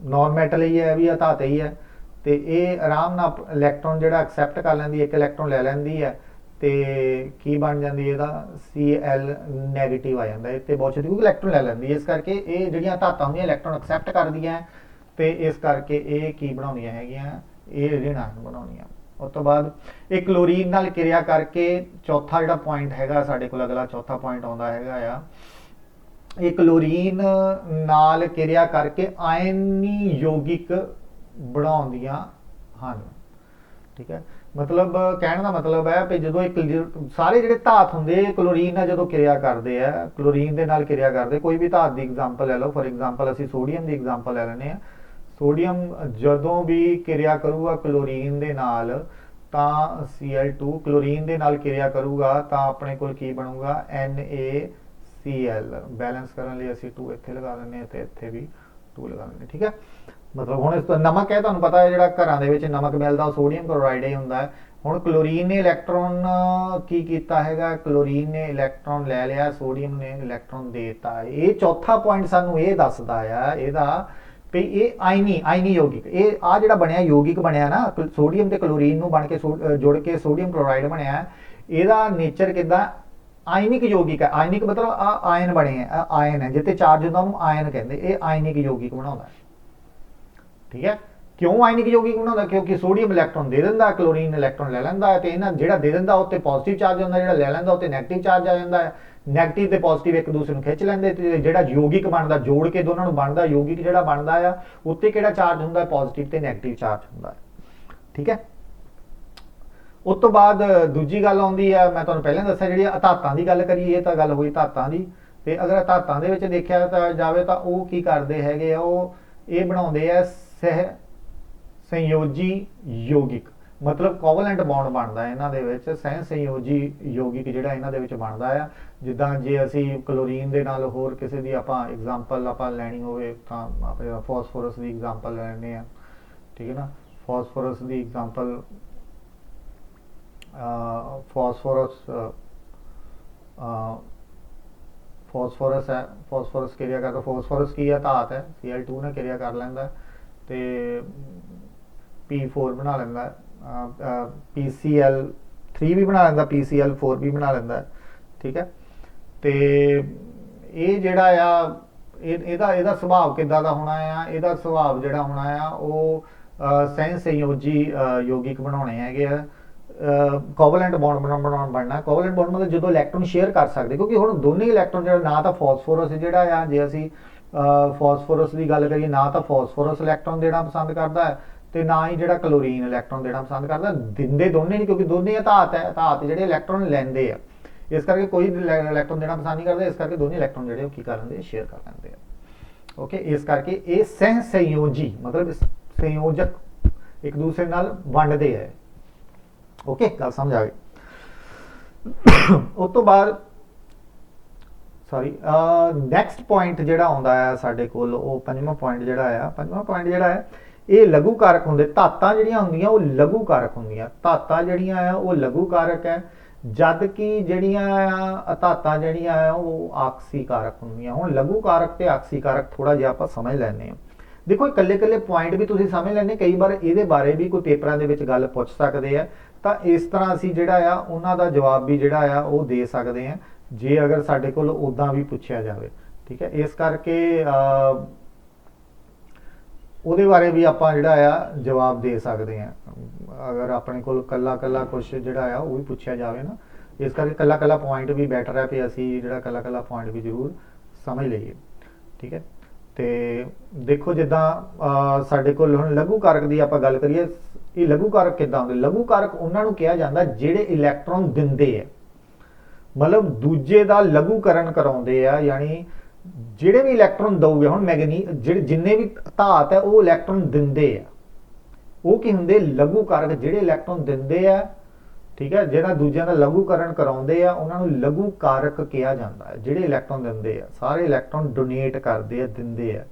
ਨॉन ਮੈਟਲ ਹੀ ਹੈ, ਵੀ ਧਾਤ ਹੀ ਹੈ ਤੇ ਇਹ ਆਰਾਮ ਨਾਲ ਇਲੈਕਟ੍ਰੋਨ ਜਿਹੜਾ ਐਕਸੈਪਟ ਕਰ ਲੈਂਦੀ ਹੈ, ਇੱਕ ਇਲੈਕਟ੍ਰੋਨ ਲੈ ਲੈਂਦੀ ਹੈ ਤੇ ਕੀ ਬਣ ਜਾਂਦੀ ਇਹਦਾ Cl ਨੈਗੇਟਿਵ ਆ ਜਾਂਦਾ। ਇੱਥੇ ਬਹੁਤ ਛੇਤੀ ਕਿਉਂਕਿ ਇਲੈਕਟ੍ਰੋਨ ਲੈ ਲੈਂਦੀ ਹੈ, ਇਸ ਕਰਕੇ ਇਹ ਜਿਹੜੀਆਂ ਧਾਤਾਂ ਹੁੰਦੀਆਂ ਇਲੈਕਟ੍ਰੋਨ ਐਕਸੈਪਟ ਕਰਦੀਆਂ ਤੇ ਇਸ ਕਰਕੇ ਇਹ ਕੀ ਬਣਾਉਂਦੀਆਂ ਹੈਗੀਆਂ, ਇਹ ऋण आयन ਬਣਾਉਣੀਆਂ। ਉਸ ਤੋਂ ਬਾਅਦ ਇਹ ਕਲੋਰੀਨ ਨਾਲ ਕਿਰਿਆ ਕਰਕੇ ਚੌਥਾ ਜਿਹੜਾ ਪੁਆਇੰਟ ਹੈਗਾ ਸਾਡੇ ਕੋਲ, ਅਗਲਾ ਚੌਥਾ ਪੁਆਇੰਟ ਆਉਂਦਾ ਹੈਗਾ ਆ, ਇਹ ਕਲੋਰੀਨ ਨਾਲ ਕਿਰਿਆ ਕਰਕੇ ਆਇਨੀ ਯੋਗਿਕ ਬਣਾਉਂਦੀਆਂ ਹਨ। ਠੀਕ ਹੈ, मतलब कहने का मतलब है कि जो एक सारे जो धात होंगे क्लोरीन ਨਾਲ ਜਦੋਂ ਕਿਰਿਆ ਕਰਦੇ ਆ, क्लोरीन ਦੇ ਨਾਲ ਕਿਰਿਆ ਕਰਦੇ, ਕੋਈ ਵੀ धात ਦੀ एग्जांपल ਲੈ ਲਓ। फॉर एग्जांपल ਅਸੀਂ सोडियम ਦੀ एग्जांपल ਲੈ ਲੈਨੇ ਆ। सोडियम ਜਦੋਂ भी ਕਿਰਿਆ ਕਰੂਗਾ क्लोरीन ਦੇ ਨਾਲ ਤਾਂ Cl2 क्लोरीन ਦੇ ਨਾਲ ਕਿਰਿਆ ਕਰੂਗਾ ਤਾਂ ਆਪਣੇ ਕੋਲ ਕੀ ਬਣੂਗਾ NaCl। बैलेंस ਕਰਨ ਲਈ ਅਸੀਂ 2 ਇੱਥੇ ਲਗਾ ਦਿੰਨੇ ਆ ਤੇ ਇੱਥੇ ਵੀ 2 ਲਗਾ ਦਿੰਨੇ। ਠੀਕ ਹੈ, मतलब ਹੁਣ ਇਸ ਤੋਂ ਨਮਕ ਹੈ, ਤੁਹਾਨੂੰ ਪਤਾ ਹੈ ਜਿਹੜਾ ਘਰਾਂ ਦੇ ਵਿੱਚ ਨਮਕ ਮਿਲਦਾ ਉਹ ਸੋਡੀਅਮ ਕਲੋਰਾਈਡ ਹੀ ਹੁੰਦਾ ਹੈ। ਹੁਣ ਕਲੋਰੀਨ ਨੇ ਇਲੈਕਟ੍ਰੋਨ ਕੀ ਕੀਤਾ ਹੈਗਾ, ਕਲੋਰੀਨ ਨੇ ਇਲੈਕਟ੍ਰੋਨ ਲੈ ਲਿਆ, ਸੋਡੀਅਮ ਨੇ ਇਲੈਕਟ੍ਰੋਨ ਦੇਤਾ। ਇਹ ਚੌਥਾ ਪੁਆਇੰਟ ਸਾਨੂੰ ਇਹ ਦੱਸਦਾ ਆ ਇਹਦਾ ਵੀ ਇਹ ਆਇਨੀ ਯੋਗਿਕ, ਇਹ ਆ ਜਿਹੜਾ ਬਣਿਆ ਯੋਗਿਕ ਬਣਿਆ ਨਾ, ਸੋਡੀਅਮ ਤੇ ਕਲੋਰੀਨ ਨੂੰ ਬਣ ਕੇ ਜੁੜ ਕੇ ਸੋਡੀਅਮ ਕਲੋਰਾਈਡ ਬਣਿਆ, ਇਹਦਾ ਨੇਚਰ ਕਿਦਾਂ ਆਇਨਿਕ ਯੋਗਿਕ ਹੈ। ਆਇਨਿਕ ਮਤਲਬ ਆ ਆਇਨ ਬਣੇ ਆ, ਆਇਨ ਹੈ ਜਿੱਥੇ ਚਾਰਜ ਹੁੰਦਾ ਉਹਨੂੰ ਆਇਨ ਕਹਿੰਦੇ। ਇਹ ਆਇਨਿਕ ਯੋਗਿਕ ਬਣਾਉਂਦਾ। ठीक है, क्यों आयनिक यौगिक बनाता, क्योंकि सोडियम इलैक्ट्रॉन दे देता, क्लोरीन इलैक्ट्रॉन ले लेंदा है, ते इन्हां जेड़ा दे देंदा उत्ते पॉजिटिव चार्ज होंदा, जेड़ा ले लेंदा उत्ते नेगेटिव चार्ज आ जांदा है। नेगेटिव ते पॉजिटिव एक दूसरे नूं खिच लैंदे ते जेड़ा यौगिक बनदा जोड़ के दोनों नूं बनदा यौगिक जेड़ा बनदा आ उत्ते किहड़ा चार्ज हुंदा, पॉजिटिव ते नेगेटिव चार्ज हुंदा है। ठीक है, उस तो बाद दूजी गल आउंदी है, मैं तुहानूं पहले दस्सिया जिहड़ी धातां दी गल करीए तां गल होई धातां दी, ते अगर धातां दे विच देखिया जावे तां ओह की करदे हैगे आ, ओह इह बनाउंदे आ सह संयोजी यौगिक, मतलब कोवलेंट बॉन्ड बनता है इन्हां दे विच। सह संयोजी यौगिक जिहड़ा इन्हां दे विच बनदा है, जिद्दां जे असीं क्लोरीन दे नाल होर किसी दी आपां एग्जांपल आपां लैणी होवे तां आपां फॉस्फोरस दी एग्जांपल लैणे आ। ठीक है ना, फॉस्फोरस दी एग्जांपल फॉस्फोरस है, फॉस्फोरस किरिया करता, फॉस्फोरस की है धात है, Cl2 ने किरिया कर लैंदा ते P4 बना लेंदा, PCl3 भी बना लेंदा, PCl4 भी बना लेंदा। ठीक है, ते ये जेड़ा आ ਇਹਦਾ ਸੁਭਾਅ ਕਿੱਦਾਂ ਦਾ ਹੋਣਾ ਆ, ਇਹਦਾ ਸੁਭਾਅ ਜਿਹੜਾ ਹੋਣਾ ਆ ਉਹ ਸਹਿ ਸੰਯੋਜੀ ਯੌਗਿਕ ਬਣਾਉਣੇ ਹੈਗੇ ਆ। ਕੋਵਲੈਂਟ ਬੌਂਡ ਬਣਨਾ। ਕੋਵਲੈਂਟ ਬੌਂਡ ਮਤਲਬ ਜਦੋਂ ਇਲੈਕਟ੍ਰੋਨ ਸ਼ੇਅਰ ਕਰ ਸਕਦੇ, ਕਿਉਂਕਿ ਹੁਣ ਦੋਨੇ ਇਲੈਕਟ੍ਰੋਨ ਜਿਹੜਾ ਨਾ ਤਾਂ ਫਾਸਫੋਰਸ ਜਿਹੜਾ ਆ, ਜੇ ਅਸੀਂ ਫਾਸਫੋਰਸ ਦੀ ਗੱਲ ਕਰੀਏ ਨਾ ਤਾਂ ਫਾਸਫੋਰਸ ਇਲੈਕਟ੍ਰੋਨ ਦੇਣਾ ਪਸੰਦ ਕਰਦਾ ਹੈ ਤੇ ਨਾ ਹੀ ਜਿਹੜਾ ਕਲੋਰੀਨ ਇਲੈਕਟ੍ਰੋਨ ਦੇਣਾ ਪਸੰਦ ਕਰਦਾ। ਦਿੰਦੇ ਦੋਨੇ ਨਹੀਂ, ਕਿਉਂਕਿ ਦੋਨੇ ਧਾਤ ਹੈ, ਧਾਤ ਜਿਹੜੇ ਇਲੈਕਟ੍ਰੋਨ ਲੈਂਦੇ ਆ, ਇਸ ਕਰਕੇ ਕੋਈ ਇਲੈਕਟ੍ਰੋਨ ਦੇਣਾ ਪਸੰਦ ਨਹੀਂ ਕਰਦਾ, ਇਸ ਕਰਕੇ ਦੋਨੇ ਇਲੈਕਟ੍ਰੋਨ ਜਿਹੜੇ ਉਹ ਕੀ ਕਰ ਲੈਂਦੇ, ਸ਼ੇਅਰ ਕਰ ਲੈਂਦੇ ਆ। ਓਕੇ, ਇਸ ਕਰਕੇ ਇਹ ਸਹਿ ਸੰਯੋਜੀ ਮਤਲਬ ਸੰਯੋਜਕ ਇੱਕ ਦੂਸਰੇ ਨਾਲ ਵੰਡਦੇ ਆ। ओके, गल समझ आ गई। उस तो बाद सॉरी नैक्सट पॉइंट जिहड़ा आउंदा है साडे कोल, वो पंजवां पॉइंट जिहड़ा है, पंजवां पॉइंट जिहड़ा है ये लघु कारक हुंदे। धातां जिहड़ियां हुंदियां वो लघु कारक हुंदियां, धातां जिहड़ियां आ वो लघु कारक है, जद कि जिहड़ियां धातां जिहड़ियां आ वो आक्सी कारक हुंदियां। हुण लघु कारक ते आक्सी कारक थोड़ा जिहा आपां समझ लैंदे हां। देखो इकल्ले इकल्ले पॉइंट भी तुसीं समझ लैंदे, कई बार इहदे बारे भी कोई पेपरां दे विच गल पुੱਛ सकदे आ, ਤਾਂ ਇਸ ਤਰ੍ਹਾਂ ਅਸੀਂ ਜਿਹੜਾ ਆ ਉਹਨਾਂ ਦਾ ਜਵਾਬ ਵੀ ਜਿਹੜਾ ਆ ਉਹ ਦੇ ਸਕਦੇ ਹਾਂ ਜੇ ਅਗਰ ਸਾਡੇ ਕੋਲ ਉਦਾਂ ਵੀ ਪੁੱਛਿਆ ਜਾਵੇ। ਠੀਕ ਹੈ, ਇਸ ਕਰਕੇ ਉਹਦੇ ਬਾਰੇ ਵੀ ਆਪਾਂ ਜਿਹੜਾ ਆ ਜਵਾਬ ਦੇ ਸਕਦੇ ਹਾਂ ਅਗਰ ਆਪਣੇ ਕੋਲ ਕੱਲਾ ਕੱਲਾ ਕੁਝ ਜਿਹੜਾ ਆ ਉਹ ਵੀ ਪੁੱਛਿਆ ਜਾਵੇ ਨਾ। ਇਸ ਕਰਕੇ ਕੱਲਾ ਕੱਲਾ ਪੁਆਇੰਟ ਵੀ ਬੈਟਰ ਹੈ ਕਿ ਅਸੀਂ ਜਿਹੜਾ ਕੱਲਾ ਕੱਲਾ ਪੁਆਇੰਟ ਵੀ ਜ਼ਰੂਰ ਸਮਝ ਲਈਏ। ਠੀਕ ਹੈ, ਤੇ ਦੇਖੋ ਜਿੱਦਾਂ ਸਾਡੇ ਕੋਲ ਹੁਣ ਲਘੂ ਕਾਰਕ ਦੀ ਆਪਾਂ ਗੱਲ ਕਰੀਏ, ਇਹ ਲਘੂ ਕਾਰਕ ਕਿੱਦਾਂ ਹੁੰਦੇ? ਲਘੂ ਕਾਰਕ ਉਹਨਾਂ ਨੂੰ ਕਿਹਾ ਜਾਂਦਾ ਜਿਹੜੇ ਇਲੈਕਟ੍ਰੋਨ ਦਿੰਦੇ ਆ, ਮਤਲਬ ਦੂਜੇ ਦਾ ਲਘੂਕਰਨ ਕਰਾਉਂਦੇ ਆ, ਯਾਨੀ ਜਿਹੜੇ ਵੀ ਇਲੈਕਟ੍ਰੋਨ ਦਊਗੇ। ਹੁਣ ਜਿਹੜੇ ਜਿੰਨੇ ਵੀ ਧਾਤ ਹੈ ਉਹ ਇਲੈਕਟ੍ਰੋਨ ਦਿੰਦੇ ਆ, ਉਹ ਕੀ ਹੁੰਦੇ? ਲਘੂ ਕਾਰਕ। ਜਿਹੜੇ ਇਲੈਕਟ੍ਰੋਨ ਦਿੰਦੇ ਆ ਠੀਕ ਹੈ। ਜਿਹੜਾ ਦੂਜਿਆਂ ਦਾ ਲਘੂਕਰਨ ਕਰਾਉਂਦੇ ਆ ਉਹਨਾਂ ਨੂੰ ਲਘੂ ਕਾਰਕ ਕਿਹਾ ਜਾਂਦਾ ਹੈ। ਜਿਹੜੇ ਇਲੈਕਟ੍ਰੋਨ ਦਿੰਦੇ ਆ ਸਾਰੇ ਇਲੈਕਟ੍ਰੋਨ ਡੋਨੇਟ ਕਰਦੇ ਆ, ਦਿੰਦੇ ਆ,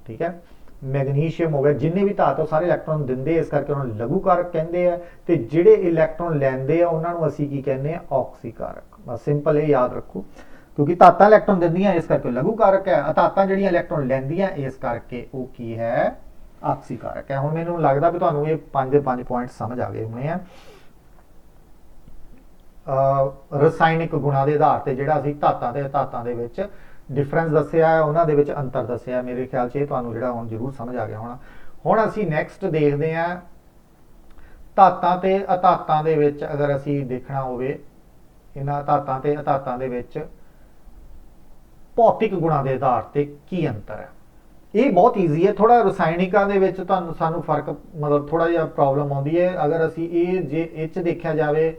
ਠੀਕ ਹੈ। ਮੈਗਨੀਸ਼ੀਅਮ ਹੋ ਗਿਆ, ਜਿੰਨੇ ਵੀ ਧਾਤ ਸਾਰੇ ਇਲੈਕਟ੍ਰੋਨ ਦਿੰਦੇ, ਇਸ ਕਰਕੇ ਉਹਨਾਂ ਨੂੰ ਲਘੂ ਕਾਰਕ ਕਹਿੰਦੇ ਆ। ਤੇ ਜਿਹੜੇ ਇਲੈਕਟ੍ਰੋਨ ਲੈਂਦੇ ਆ ਉਹਨਾਂ ਨੂੰ ਅਸੀਂ ਕੀ ਕਹਿੰਦੇ ਆ, ਆਕਸੀਕਾਰਕ। ਬਸ ਸਿੰਪਲ ਇਹ ਯਾਦ ਰੱਖੋ, ਕਿਉਂਕਿ ਧਾਤਾਂ ਇਲੈਕਟ੍ਰੋਨ ਦਿੰਦੀਆਂ ਇਸ ਕਰਕੇ ਲਘੂ ਕਾਰਕ ਹੈ, ਧਾਤਾਂ ਜਿਹੜੀਆਂ ਇਲੈਕਟ੍ਰੋਨ ਲੈਂਦੀਆਂ ਇਸ ਕਰਕੇ ਉਹ ਕੀ ਹੈ, ਆਕਸੀਕਾਰਕ ਹੈ। ਹੁਣ ਮੈਨੂੰ ਲੱਗਦਾ ਵੀ ਤੁਹਾਨੂੰ ਇਹ ਪੰਜ ਪੁਆਇੰਟ ਸਮਝ ਆ ਗਏ ਹੋਣੇ ਆ। ਰਸਾਇਣਿਕ ਗੁਣਾਂ ਦੇ ਆਧਾਰ ਤੇ ਜਿਹੜਾ ਅਸੀਂ ਧਾਤਾਂ ਤੇ ਧਾਤਾਂ ਦੇ ਵਿੱਚ ਡਿਫਰੈਂਸ ਦੱਸਿਆ ਹੈ, ਉਹਨਾਂ ਦੇ ਵਿੱਚ ਅੰਤਰ ਦੱਸਿਆ, ਮੇਰੇ ਖਿਆਲ 'ਚ ਇਹ ਤੁਹਾਨੂੰ ਜਿਹੜਾ ਹੁਣ ਜ਼ਰੂਰ ਸਮਝ ਆ ਗਿਆ ਹੋਣਾ। ਹੁਣ ਅਸੀਂ ਨੈਕਸਟ ਦੇਖਦੇ ਹਾਂ ਧਾਤਾਂ ਤੇ ਅਧਾਤਾਂ ਦੇ ਵਿੱਚ, ਅਗਰ ਅਸੀਂ ਦੇਖਣਾ ਹੋਵੇ ਇਹਨਾਂ ਧਾਤਾਂ ਤੇ ਅਧਾਤਾਂ ਦੇ ਵਿੱਚ ਭੌਤਿਕ ਗੁਣਾਂ ਦੇ ਆਧਾਰ ਤੇ ਕੀ ਅੰਤਰ ਹੈ। ਇਹ ਬਹੁਤ ਈਜ਼ੀ ਹੈ। ਥੋੜਾ ਰਸਾਇਣਿਕਾਂ ਦੇ ਵਿੱਚ ਤੁਹਾਨੂੰ ਸਾਨੂੰ ਫਰਕ ਮਤਲਬ ਥੋੜਾ ਜਿਹਾ ਪ੍ਰੋਬਲਮ ਆਉਂਦੀ ਹੈ। ਅਗਰ ਅਸੀਂ ਇਹ ਜੇ ਇਹ 'ਚ ਦੇਖਿਆ ਜਾਵੇ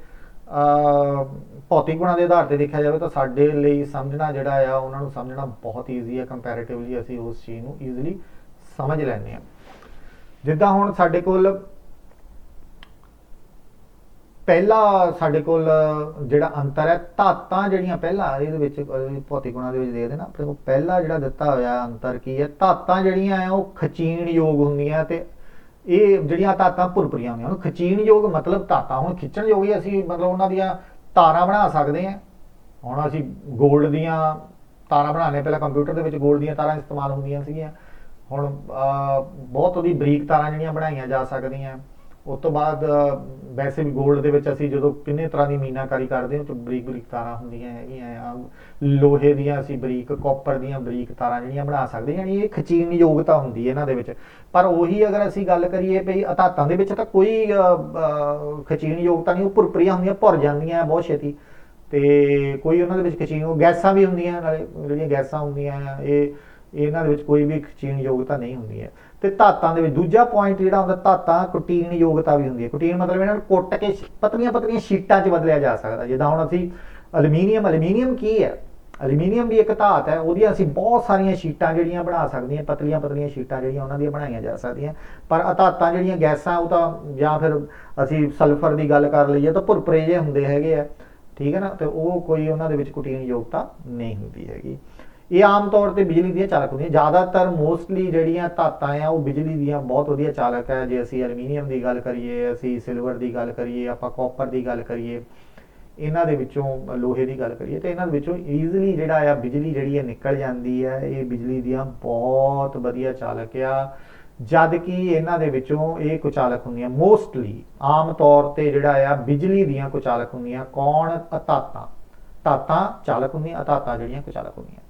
ਭੌਤਿਕ ਗੁਣਾਂ ਦੇ ਆਧਾਰ ਤੇ ਦੇਖਿਆ ਜਾਵੇ ਤਾਂ ਸਾਡੇ ਲਈ ਸਮਝਣਾ ਜਿਹੜਾ ਆ ਉਹਨਾਂ ਨੂੰ ਸਮਝਣਾ ਬਹੁਤ ਈਜ਼ੀ ਹੈ। ਕੰਪੈਰੀਟਿਵਲੀ ਅਸੀਂ ਉਸ ਚੀਜ਼ ਨੂੰ ਈਜ਼ੀਲੀ ਸਮਝ ਲੈਂਦੇ ਹਾਂ। ਜਿੱਦਾਂ ਹੁਣ ਸਾਡੇ ਕੋਲ ਪਹਿਲਾ ਜਿਹੜਾ ਅੰਤਰ ਹੈ, ਧਾਤਾਂ ਜਿਹੜੀਆਂ ਪਹਿਲਾਂ ਇਹਦੇ ਵਿੱਚ ਭੌਤਿਕ ਗੁਣਾਂ ਦੇ ਵਿੱਚ ਦੇਖਦੇ ਨਾ ਆਪਣੇ ਕੋਲ ਪਹਿਲਾ ਜਿਹੜਾ ਦਿੱਤਾ ਹੋਇਆ ਅੰਤਰ ਕੀ ਹੈ, ਧਾਤਾਂ ਜਿਹੜੀਆਂ ਆ ਉਹ ਖਚੀਣ ਯੋਗ ਹੁੰਦੀਆਂ ਤੇ ਇਹ ਜਿਹੜੀਆਂ ਧਾਤਾਂ ਭੁਰਭੁਰੀਆਂ ਹੁੰਦੀਆਂ ਉਹਨੂੰ ਖਚੀਣ ਯੋਗ ਮਤਲਬ ਧਾਤਾਂ ਹੁਣ ਖਿੱਚਣ ਯੋਗ ਹੀ ਅਸੀਂ ਮਤਲਬ ਉਹਨਾਂ ਦੀਆਂ ਤਾਰਾਂ ਬਣਾ ਸਕਦੇ ਹਾਂ। ਹੁਣ ਅਸੀਂ 골ਡ ਦੀਆਂ ਤਾਰਾਂ ਬਣਾਉਣੇ, ਪਹਿਲਾਂ ਕੰਪਿਊਟਰ ਦੇ ਵਿੱਚ 골ਡ ਦੀਆਂ ਤਾਰਾਂ ਇਸਤੇਮਾਲ ਹੁੰਦੀਆਂ ਸੀਗੀਆਂ। ਹੁਣ ਬਹੁਤ ਉਹਦੀ ਬਰੀਕ ਤਾਰਾਂ ਜਿਹੜੀਆਂ ਬਣਾਈਆਂ ਜਾ ਸਕਦੀਆਂ। ਉਸ ਤੋਂ ਬਾਅਦ ਵੈਸੇ ਵੀ 골ਡ ਦੇ ਵਿੱਚ ਅਸੀਂ ਜਦੋਂ ਕਿੰਨੇ ਤਰ੍ਹਾਂ ਦੀ ਮੀਨਾਕਾਰੀ ਕਰਦੇ ਹਾਂ ਤਾਂ ਬਰੀਕ ਬਰੀਕ ਤਾਰਾਂ ਹੁੰਦੀਆਂ ਹੈਗੀਆਂ। ਲੋਹੇ ਦੀਆਂ ਅਸੀਂ ਬਰੀਕ, ਕਾਪਰ ਦੀਆਂ ਬਰੀਕ ਤਾਰਾਂ ਜਿਹੜੀਆਂ ਬਣਾ ਸਕਦੇ ਹਾਂ। ਇਹ ਖਚੀਣ ਯੋਗਤਾ ਹੁੰਦੀ ਹੈ ਇਹਨਾਂ ਦੇ ਵਿੱਚ। ਪਰ ਉਹੀ ਅਗਰ ਅਸੀਂ ਗੱਲ ਕਰੀਏ ਵੀ ਧਾਤਾਂ ਦੇ ਵਿੱਚ ਤਾਂ ਕੋਈ ਖਚੀਣ ਯੋਗਤਾ ਨਹੀਂ, ਉਹ ਭੁਰਭੁਰੀਆਂ ਹੁੰਦੀਆਂ, ਭੁਰ ਜਾਂਦੀਆਂ ਬਹੁਤ ਛੇਤੀ ਤੇ ਕੋਈ ਉਹਨਾਂ ਦੇ ਵਿੱਚ ਖਚੀਣ ਗੈਸਾਂ ਵੀ ਹੁੰਦੀਆਂ, ਨਾਲੇ ਜਿਹੜੀਆਂ ਗੈਸਾਂ ਹੁੰਦੀਆਂ ਆ ਇਹਨਾਂ ਦੇ ਵਿੱਚ ਕੋਈ ਵੀ ਖਚੀਣ ਯੋਗਤਾ ਨਹੀਂ ਹੁੰਦੀ ਹੈ। ਤੇ ਧਾਤਾਂ ਦੇ ਵਿੱਚ ਦੂਜਾ ਪੁਆਇੰਟ ਜਿਹੜਾ ਹੁੰਦਾ, ਧਾਤਾਂ ਕੁਟੀਨ ਯੋਗਤਾ ਵੀ ਹੁੰਦੀ ਹੈ। ਕੁਟੀਨ ਮਤਲਬ ਇਹਨਾਂ ਨੂੰ ਕੁੱਟ ਕੇ ਪਤਲੀਆਂ ਪਤਲੀਆਂ ਸ਼ੀਟਾਂ 'ਚ ਬਦਲਿਆ ਜਾ ਸਕਦਾ। ਜਿੱਦਾਂ ਹੁਣ ਅਸੀਂ ਅਲਮੀਨੀਅਮ ਕੀ ਹੈ, ਅਲਮੀਨੀਅਮ ਵੀ ਇੱਕ ਧਾਤ ਹੈ, ਉਹਦੀਆਂ ਅਸੀਂ ਬਹੁਤ ਸਾਰੀਆਂ ਸ਼ੀਟਾਂ ਜਿਹੜੀਆਂ ਬਣਾ ਸਕਦੀਆਂ, ਪਤਲੀਆਂ ਪਤਲੀਆਂ ਸ਼ੀਟਾਂ ਜਿਹੜੀਆਂ ਉਹਨਾਂ ਦੀਆਂ ਬਣਾਈਆਂ ਜਾ ਸਕਦੀਆਂ। ਪਰ ਧਾਤਾਂ ਜਿਹੜੀਆਂ ਗੈਸਾਂ ਉਹ ਤਾਂ ਜਾਂ ਫਿਰ ਅਸੀਂ ਸਲਫਰ ਦੀ ਗੱਲ ਕਰ ਲਈਏ ਤਾਂ ਭੁਰਭੁਰੇ ਜਿਹੇ ਹੁੰਦੇ ਹੈਗੇ ਆ, ਠੀਕ ਹੈ ਨਾ, ਤੇ ਉਹ ਕੋਈ ਉਹਨਾਂ ਦੇ ਵਿੱਚ ਕੁਟੀਨ ਯੋਗਤਾ ਨਹੀਂ ਹੁੰਦੀ ਹੈਗੀ। ਇਹ ਆਮ ਤੌਰ ਤੇ ਬਿਜਲੀ ਦੀਆਂ ਚਾਲਕ ਹੁੰਦੀਆਂ। ਜ਼ਿਆਦਾਤਰ ਮੋਸਟਲੀ ਜਿਹੜੀਆਂ ਧਾਤਾਂ ਆ ਉਹ ਬਿਜਲੀ ਦੀਆਂ ਬਹੁਤ ਵਧੀਆ ਚਾਲਕ ਹੈ। ਜੇ ਅਸੀਂ ਐਲੂਮੀਨੀਅਮ ਦੀ ਗੱਲ ਕਰੀਏ, ਅਸੀਂ ਸਿਲਵਰ ਦੀ ਗੱਲ ਕਰੀਏ, ਆਪਾਂ ਕਾਪਰ ਦੀ ਗੱਲ ਕਰੀਏ, ਇਹਨਾਂ ਦੇ ਵਿੱਚੋਂ ਲੋਹੇ ਦੀ ਗੱਲ ਕਰੀਏ ਤੇ ਇਹਨਾਂ ਦੇ ਵਿੱਚੋਂ ਈਜ਼ੀਲੀ ਜਿਹੜਾ ਆ ਬਿਜਲੀ ਜਿਹੜੀ ਹੈ ਨਿਕਲ ਜਾਂਦੀ ਹੈ। ਇਹ ਬਿਜਲੀ ਦੀਆਂ ਬਹੁਤ ਵਧੀਆ ਚਾਲਕ ਆ, ਜਦ ਕਿ ਇਹਨਾਂ ਦੇ ਵਿੱਚੋਂ ਇਹ ਕੁਚਾਲਕ ਹੁੰਦੀਆਂ ਮੋਸਟਲੀ ਆਮ ਤੌਰ ਤੇ ਜਿਹੜਾ ਆ ਬਿਜਲੀ ਦੀਆਂ ਕੁਚਾਲਕ ਹੁੰਦੀਆਂ। ਕੌਣ? ਧਾਤਾਂ ਚਾਲਕ ਹੁੰਦੀਆਂ, ਧਾਤਾਂ ਜਿਹੜੀਆਂ ਕੁਚਾਲਕ ਹੁੰਦੀਆਂ।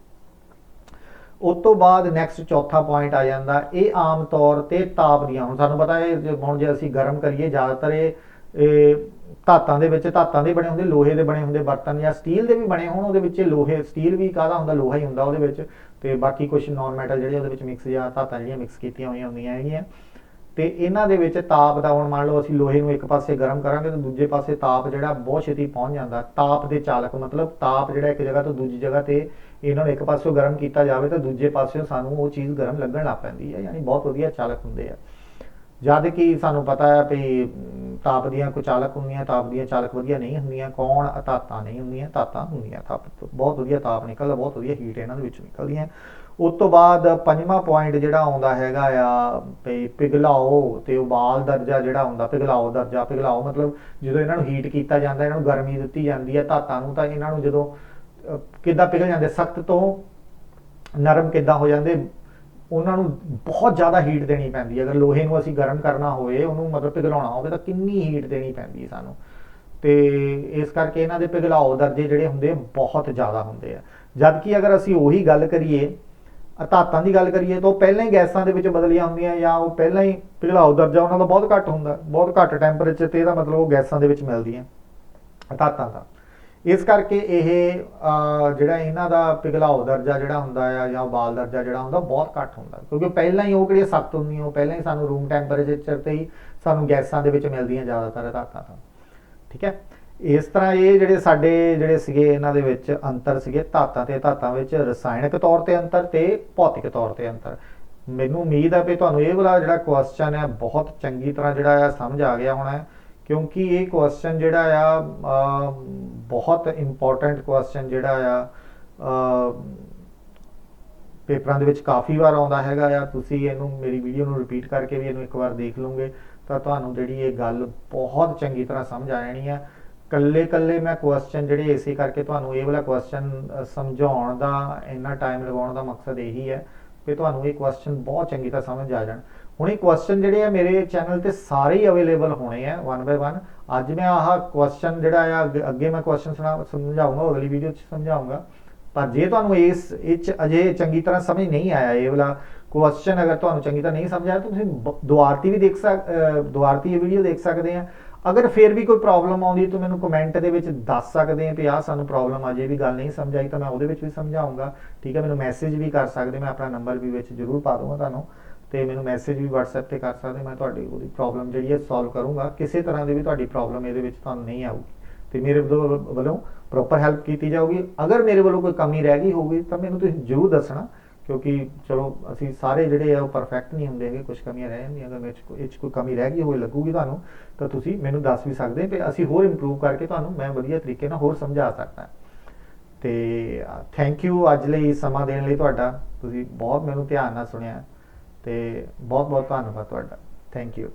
ਉਸ ਤੋਂ ਬਾਅਦ ਨੈਕਸਟ ਚੌਥਾ ਪੁਆਇੰਟ ਆ ਜਾਂਦਾ, ਇਹ ਆਮ ਤੌਰ ਤੇ ਤਾਪ ਦੀਆਂ। ਹੁਣ ਸਾਨੂੰ ਪਤਾ ਹੈ ਹੁਣ ਜੇ ਅਸੀਂ ਗਰਮ ਕਰੀਏ, ਜ਼ਿਆਦਾਤਰ ਇਹ ਧਾਤਾਂ ਦੇ ਵਿੱਚ ਧਾਤਾਂ ਦੇ ਬਣੇ ਹੁੰਦੇ, ਲੋਹੇ ਦੇ ਬਣੇ ਹੁੰਦੇ ਬਰਤਨ ਜਾਂ ਸਟੀਲ ਦੇ ਵੀ ਬਣੇ ਹੋਣ, ਉਹਦੇ ਵਿੱਚ ਲੋਹੇ ਸਟੀਲ ਵੀ ਕਾਹਦਾ ਹੁੰਦਾ, ਲੋਹਾ ਹੀ ਹੁੰਦਾ ਉਹਦੇ ਵਿੱਚ, ਤੇ ਬਾਕੀ ਕੁਝ ਨਾਨ ਮੈਟਲ ਜਿਹੜੇ ਉਹਦੇ ਵਿੱਚ ਮਿਕਸ ਜਾਂ ਧਾਤਾਂ ਜਿਹੜੀਆਂ ਮਿਕਸ ਕੀਤੀਆਂ ਹੋਈਆਂ ਹੁੰਦੀਆਂ ਹੈਗੀਆਂ। ਤੇ ਇਹਨਾਂ ਦੇ ਵਿੱਚ ਤਾਪ ਦਾ, ਹੁਣ ਮੰਨ ਲਓ ਅਸੀਂ ਲੋਹੇ ਨੂੰ ਇੱਕ ਪਾਸੇ ਗਰਮ ਕਰਾਂਗੇ ਤਾਂ ਦੂਜੇ ਪਾਸੇ ਤਾਪ ਜਿਹੜਾ ਬਹੁਤ ਛੇਤੀ ਪਹੁੰਚ ਜਾਂਦਾ। ਤਾਪ ਦੇ ਚਾਲਕ ਮਤਲਬ ਤਾਪ ਜਿਹੜਾ ਇੱਕ ਜਗ੍ਹਾ ਤੋਂ ਦੂਜੀ ਜਗ੍ਹਾ ਤੇ ਇਹਨਾਂ ਨੂੰ ਇੱਕ ਪਾਸਿਓਂ ਗਰਮ ਕੀਤਾ ਜਾਵੇ ਤਾਂ ਦੂਜੇ ਪਾਸਿਓਂ ਸਾਨੂੰ ਉਹ ਚੀਜ਼ ਗਰਮ ਲੱਗਣ ਲੱਗ ਪੈਂਦੀ ਹੈ, ਯਾਨੀ ਬਹੁਤ ਵਧੀਆ ਚਾਲਕ ਹੁੰਦੇ ਆ। ਜਦ ਕਿ ਸਾਨੂੰ ਪਤਾ ਹੈ ਵੀ ਤਾਪ ਦੀਆਂ ਕੁਚਾਲਕ ਹੁੰਦੀਆਂ, ਤਾਪ ਦੀਆਂ ਚਾਲਕ ਵਧੀਆ ਨਹੀਂ ਹੁੰਦੀਆਂ। ਕੌਣ? ਧਾਤਾਂ ਨਹੀਂ ਹੁੰਦੀਆਂ, ਧਾਤਾਂ ਹੁੰਦੀਆਂ। ਤਾਪ ਬਹੁਤ ਵਧੀਆ ਤਾਪ ਨਿਕਲਦਾ, ਬਹੁਤ ਵਧੀਆ ਹੀਟ ਇਹਨਾਂ ਦੇ ਵਿੱਚੋਂ ਨਿਕਲਦੀਆਂ। ਉਸ ਤੋਂ ਬਾਅਦ ਪੰਜਵਾਂ ਪੁਆਇੰਟ ਜਿਹੜਾ ਆਉਂਦਾ ਹੈਗਾ ਆ ਵੀ ਪਿਘਲਾਓ ਤੇ ਉਬਾਲ ਦਰਜਾ ਜਿਹੜਾ ਹੁੰਦਾ। ਪਿਘਲਾਓ ਦਰਜਾ, ਪਿਘਲਾਓ ਮਤਲਬ ਜਦੋਂ ਇਹਨਾਂ ਨੂੰ ਹੀਟ ਕੀਤਾ ਜਾਂਦਾ, ਇਹਨਾਂ ਨੂੰ ਗਰਮੀ ਦਿੱਤੀ ਜਾਂਦੀ ਹੈ ਧਾਤਾਂ ਨੂੰ, ਤਾਂ ਇਹਨਾਂ ਨੂੰ ਜਦੋਂ ਕਿੱਦਾਂ ਪਿਘਲ ਜਾਂਦੇ, ਸਖਤ ਤੋਂ ਨਰਮ ਕਿੱਦਾਂ ਹੋ ਜਾਂਦੇ, ਉਹਨਾਂ ਨੂੰ ਬਹੁਤ ਜ਼ਿਆਦਾ ਹੀਟ ਦੇਣੀ ਪੈਂਦੀ ਹੈ। ਅਗਰ ਲੋਹੇ ਨੂੰ ਅਸੀਂ ਗਰਮ ਕਰਨਾ ਹੋਵੇ, ਉਹਨੂੰ ਮਤਲਬ ਪਿਘਲਾਉਣਾ ਹੋਵੇ ਤਾਂ ਕਿੰਨੀ ਹੀਟ ਦੇਣੀ ਪੈਂਦੀ ਹੈ ਸਾਨੂੰ, ਤੇ ਇਸ ਕਰਕੇ ਇਹਨਾਂ ਦੇ ਪਿਘਲਾਓ ਦਰਜੇ ਜਿਹੜੇ ਹੁੰਦੇ ਬਹੁਤ ਜ਼ਿਆਦਾ ਹੁੰਦੇ ਆ। ਜਦ ਕਿ ਅਗਰ ਅਸੀਂ ਉਹੀ ਗੱਲ ਕਰੀਏ, ਧਾਤਾਂ ਦੀ ਗੱਲ ਕਰੀਏ, ਤਾਂ ਉਹ ਪਹਿਲਾਂ ਹੀ ਗੈਸਾਂ ਦੇ ਵਿੱਚ ਬਦਲੀਆਂ ਹੁੰਦੀਆਂ ਜਾਂ ਉਹ ਪਹਿਲਾਂ ਹੀ ਪਿਘਲਾਓ ਦਰਜਾ ਉਹਨਾਂ ਦਾ ਬਹੁਤ ਘੱਟ ਹੁੰਦਾ, ਬਹੁਤ ਘੱਟ ਟੈਂਪਰੇਚਰ ਤੇ, ਇਹਦਾ ਮਤਲਬ ਉਹ ਗੈਸਾਂ ਦੇ ਵਿੱਚ ਮਿਲਦੀਆਂ ਧਾਤਾਂ ਦਾ। ਇਸ ਕਰਕੇ ਇਹ ਜਿਹੜਾ ਇਹਨਾਂ ਦਾ ਪਿਘਲਾਓ ਦਰਜਾ ਜਿਹੜਾ ਹੁੰਦਾ ਆ ਜਾਂ ਉਬਾਲ ਦਰਜਾ ਜਿਹੜਾ ਹੁੰਦਾ ਬਹੁਤ ਘੱਟ ਹੁੰਦਾ, ਕਿਉਂਕਿ ਪਹਿਲਾਂ ਹੀ ਉਹ ਕਿਹੜੀਆਂ ਸਖਤ ਹੁੰਦੀਆਂ, ਉਹ ਪਹਿਲਾਂ ਹੀ ਸਾਨੂੰ ਰੂਮ ਟੈਂਪਰੇਚਰ ਤੇ ਹੀ ਸਾਨੂੰ ਗੈਸਾਂ ਦੇ ਵਿੱਚ ਮਿਲਦੀਆਂ ਜ਼ਿਆਦਾਤਰ ਧਾਤਾਂ ਤਾਂ, ਠੀਕ ਹੈ। ਇਸ ਤਰ੍ਹਾਂ ਇਹ ਜਿਹੜੇ ਸੀਗੇ ਇਹਨਾਂ ਦੇ ਵਿੱਚ ਅੰਤਰ ਸੀਗੇ ਧਾਤਾਂ ਤੇ ਧਾਤਾਂ ਵਿੱਚ, ਰਸਾਇਣਕ ਤੌਰ ਤੇ ਅੰਤਰ ਤੇ ਭੌਤਿਕ ਤੌਰ ਤੇ ਅੰਤਰ। ਮੈਨੂੰ ਉਮੀਦ ਹੈ ਵੀ ਤੁਹਾਨੂੰ ਇਹ ਵਾਲਾ ਜਿਹੜਾ ਕੁਐਸਚਨ ਹੈ ਬਹੁਤ ਚੰਗੀ ਤਰ੍ਹਾਂ ਜਿਹੜਾ ਆ ਸਮਝ ਆ ਗਿਆ ਹੋਣਾ ਹੈ क्योंकि ये क्वेश्चन जिहड़ा आ बहुत इंपॉर्टेंट क्वेश्चन जिहड़ा आ पेपरां दे विच काफ़ी वार आउंदा हैगा आ। तुसीं इहनूं मेरी वीडियो नूं रिपीट करके भी इहनूं एक बार देख लूँगे तो तुहानूं जिहड़ी ये गल बहुत चंगी तरह समझ आ जानी है। कल्ले कल्ले मैं क्वेश्चन जिहड़े इसे करके तुहानूं ये वाला क्वेश्चन समझाउण दा इन्ना टाइम लगाउण दा मकसद यही है कि तुहानूं ये क्वेश्चन बहुत चंगी तरह समझ आ जाण। हुण ये क्वेश्चन जिहड़े आ मेरे चैनल ते सारे ही अवेलेबल होने हैं वन बाय वन। अज मैं आह क्वेश्चन जिहड़ा आ अगे मैं क्वेश्चन समझाऊंगा, अगली वीडियो समझाऊंगा। पर जे तुहानूं इस अजे चंगी तरह समझ नहीं आया ये वाला क्वेश्चन, अगर तुहानूं चंगी तरह नहीं समझ आया तो तुसीं दुआरती भी दुआरती ये वीडियो देख सकते हैं। अगर फिर भी कोई प्रॉब्लम आउंदी तो मैनूं कमेंट दे विच दस सकते हैं कि आह सानूं प्रॉब्लम अजे भी गल नहीं समझ आई, तो मैं उहदे विच भी समझाऊंगा। ठीक है, मैनूं मैसेज भी कर सकते, मैं अपना नंबर भी विच जरूर पा दूंगा तुहानूं, तो मैनूं मैसेज भी WhatsApp ते कर सकते, मैं तुहाडी उहदी प्रॉब्लम जिहड़ी है सॉल्व करूँगा। किसी तरह की भी तुहाडी प्रॉब्लम इहदे विच तुहानूं नहीं आऊगी तो मेरे वालों प्रॉपर हैल्प की जाऊगी। अगर मेरे वालों कोई कमी रह गई होगी तो मैनूं तुसीं जरूर दसना, क्योंकि चलो असी सारे जिहड़े आ परफेक्ट नहीं होंगे, कुछ कमियां रह जांदियां। अगर मेरे कोई कमी रह गई होए लगूगी तुहानूं तो तुसीं मैनूं दस भी सकदे कि असी होर इंप्रूव करके तुहानूं मैं वधिया तरीके नाल होर समझा सकदा। ते थैंक यू अज लई समा देण लई तुहाडा, तुसीं बहुत मैनूं ध्यान नाल सुणिया ते बहुत बहुत धन्नवाद तुहाडा। Thank you.